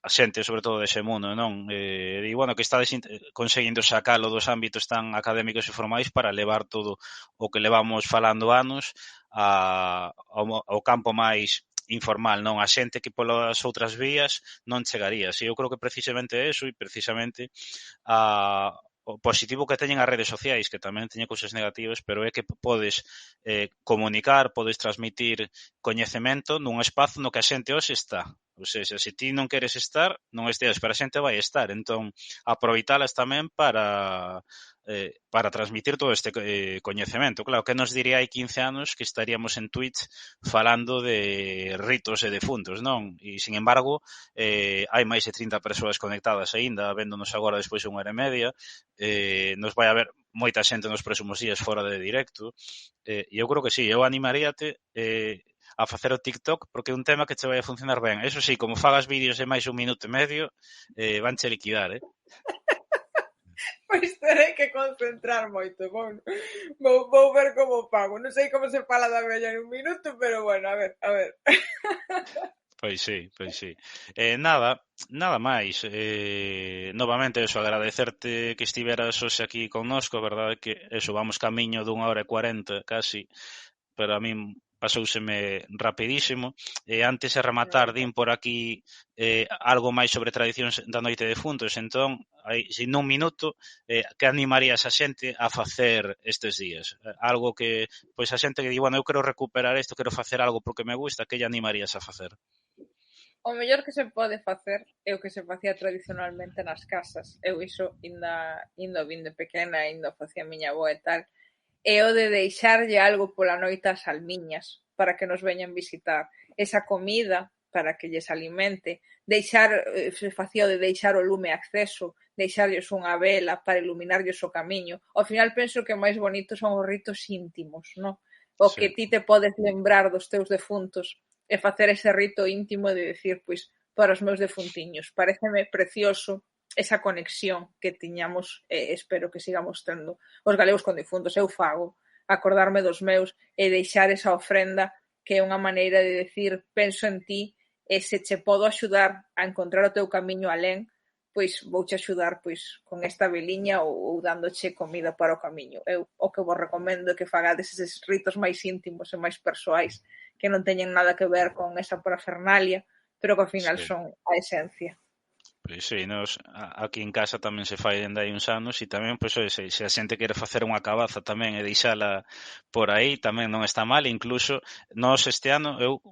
a xente, sobre todo dese mundo, non? E, bueno, que está conseguindo sacalo dos ámbitos tan académicos e formais para levar todo o que levamos falando anos ao campo máis informal, non? A xente que polas outras vías non chegaría. E eu creo que precisamente eso e precisamente o positivo que teñen as redes sociais, que tamén teñen cousas negativas, pero é que podes comunicar, podes transmitir coñecemento nun espazo no que a xente hoxe está. Ou seja, se ti non queres estar, non esteas, pero a xente vai estar. Entón, aproveitalas tamén para transmitir todo este coñecemento. Claro, que nos diría hai 15 anos que estaríamos en Twitch falando de ritos e defuntos, non? E, sin embargo, hai máis de 30 persoas conectadas aínda, véndonos agora despois de unha hora e media. Nos vai haber moita xente nos próximos días fora de directo. E eu creo que sí, eu animaríate a facer o TikTok porque é un tema que che vai a funcionar ben. Eso sí, como fagas vídeos de máis un minuto e medio, vanche liquidar, Pois terei que concentrar moito. Vou ver como fago. Non sei como se fala da vella en un minuto, pero bueno, a ver. Pois sí. Nada máis. Novamente, eso, agradecerte que estiveras hoxe aquí connosco, a verdade que eso, vamos camiño dunha hora e 40 casi, pero a min pasouseme rapidísimo. Antes de rematar, din por aquí algo máis sobre tradicións da noite de defuntos. Entón, se nun minuto, que animarías a xente a facer estes días? Algo que, pois a xente que di, bueno, eu quero recuperar isto, quero facer algo porque me gusta, que lle animarías a facer? O mellor que se pode facer é o que se facía tradicionalmente nas casas. Eu iso indo vin de pequena, indo facía a miña avó e tal, é o de deixarlle algo pola noite ás almiñas para que nos veñan visitar. Esa comida para que lles alimente, se facía o de deixar o lume acceso, deixarlles unha vela para iluminarlles o camiño. Ao final penso que o máis bonito son os ritos íntimos, non? O Sí. que ti te podes lembrar dos teus defuntos e facer ese rito íntimo de decir, pois, para os meus defuntiños. Paréceme precioso esa conexión que tiñamos e espero que sigamos tendo os galegos con difuntos. Eu fago acordarme dos meus e deixar esa ofrenda que é unha maneira de decir penso en ti e se che podo axudar a encontrar o teu camiño alén, pois vouche axudar pois con esta veliña ou dándoche comida para o camiño. Eu o que vos recomendo é que fagades eses ritos máis íntimos e máis persoais que non teñen nada que ver con esa parafernalia, pero que ao final Sí. son a esencia. Pois sí, aquí en casa tamén se fai dende hai uns anos e tamén, pois, se a xente quere facer unha cabaza tamén e deixala por aí, tamén non está mal. Incluso, nós este ano, eu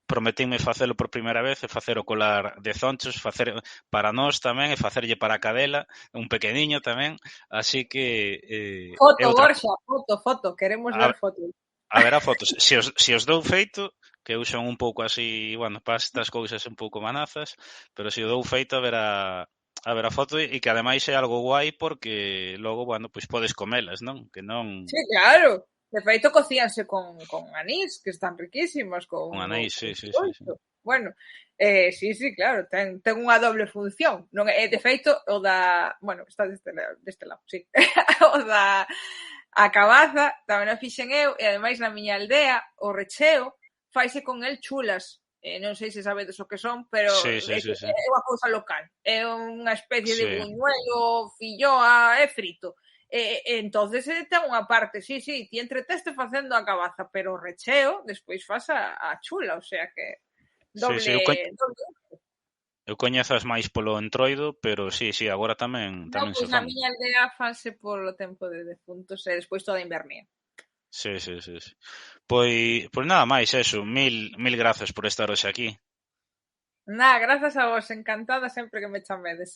prometínme facelo por primeira vez e facer o colar de zonchos, facer para nós tamén e facerlle para a cadela, un pequeniño tamén, así que... Foto, Borxa, foto, queremos ver fotos. Haberá fotos. Se os dou feito, que eu son un pouco así, bueno, para estas cousas un pouco manazas, pero se o dou feito haberá foto e que ademais é algo guai porque logo, bueno, pois podes comelas, non? Que non... Sí, claro. De feito, cocíanse con anís, que están riquísimos. Con anís, sí. Bueno, sí, claro, ten unha doble función. Non é, de feito, o da... Bueno, está deste lado, sí. O da... A cabaza tamén o fixen eu e ademais na miña aldea o recheo faise con el chulas. Non sei se sabedes o que son, pero sí. É unha cousa local. É unha especie de buñuelo, filloa, é frito. Entonces ten unha parte, sí, ti entreteste facendo a cabaza, pero o recheo despois faz a chula, o sea que doble... Eu coñezas máis polo entroido, pero sí, agora tamén se fan. Na miña aldea fanse polo tempo de defuntos e despois toda a invernía. Sí. Pois nada máis, eso. Mil grazas por estar hoxe aquí. Nada, grazas a vos, encantada sempre que me chamedes.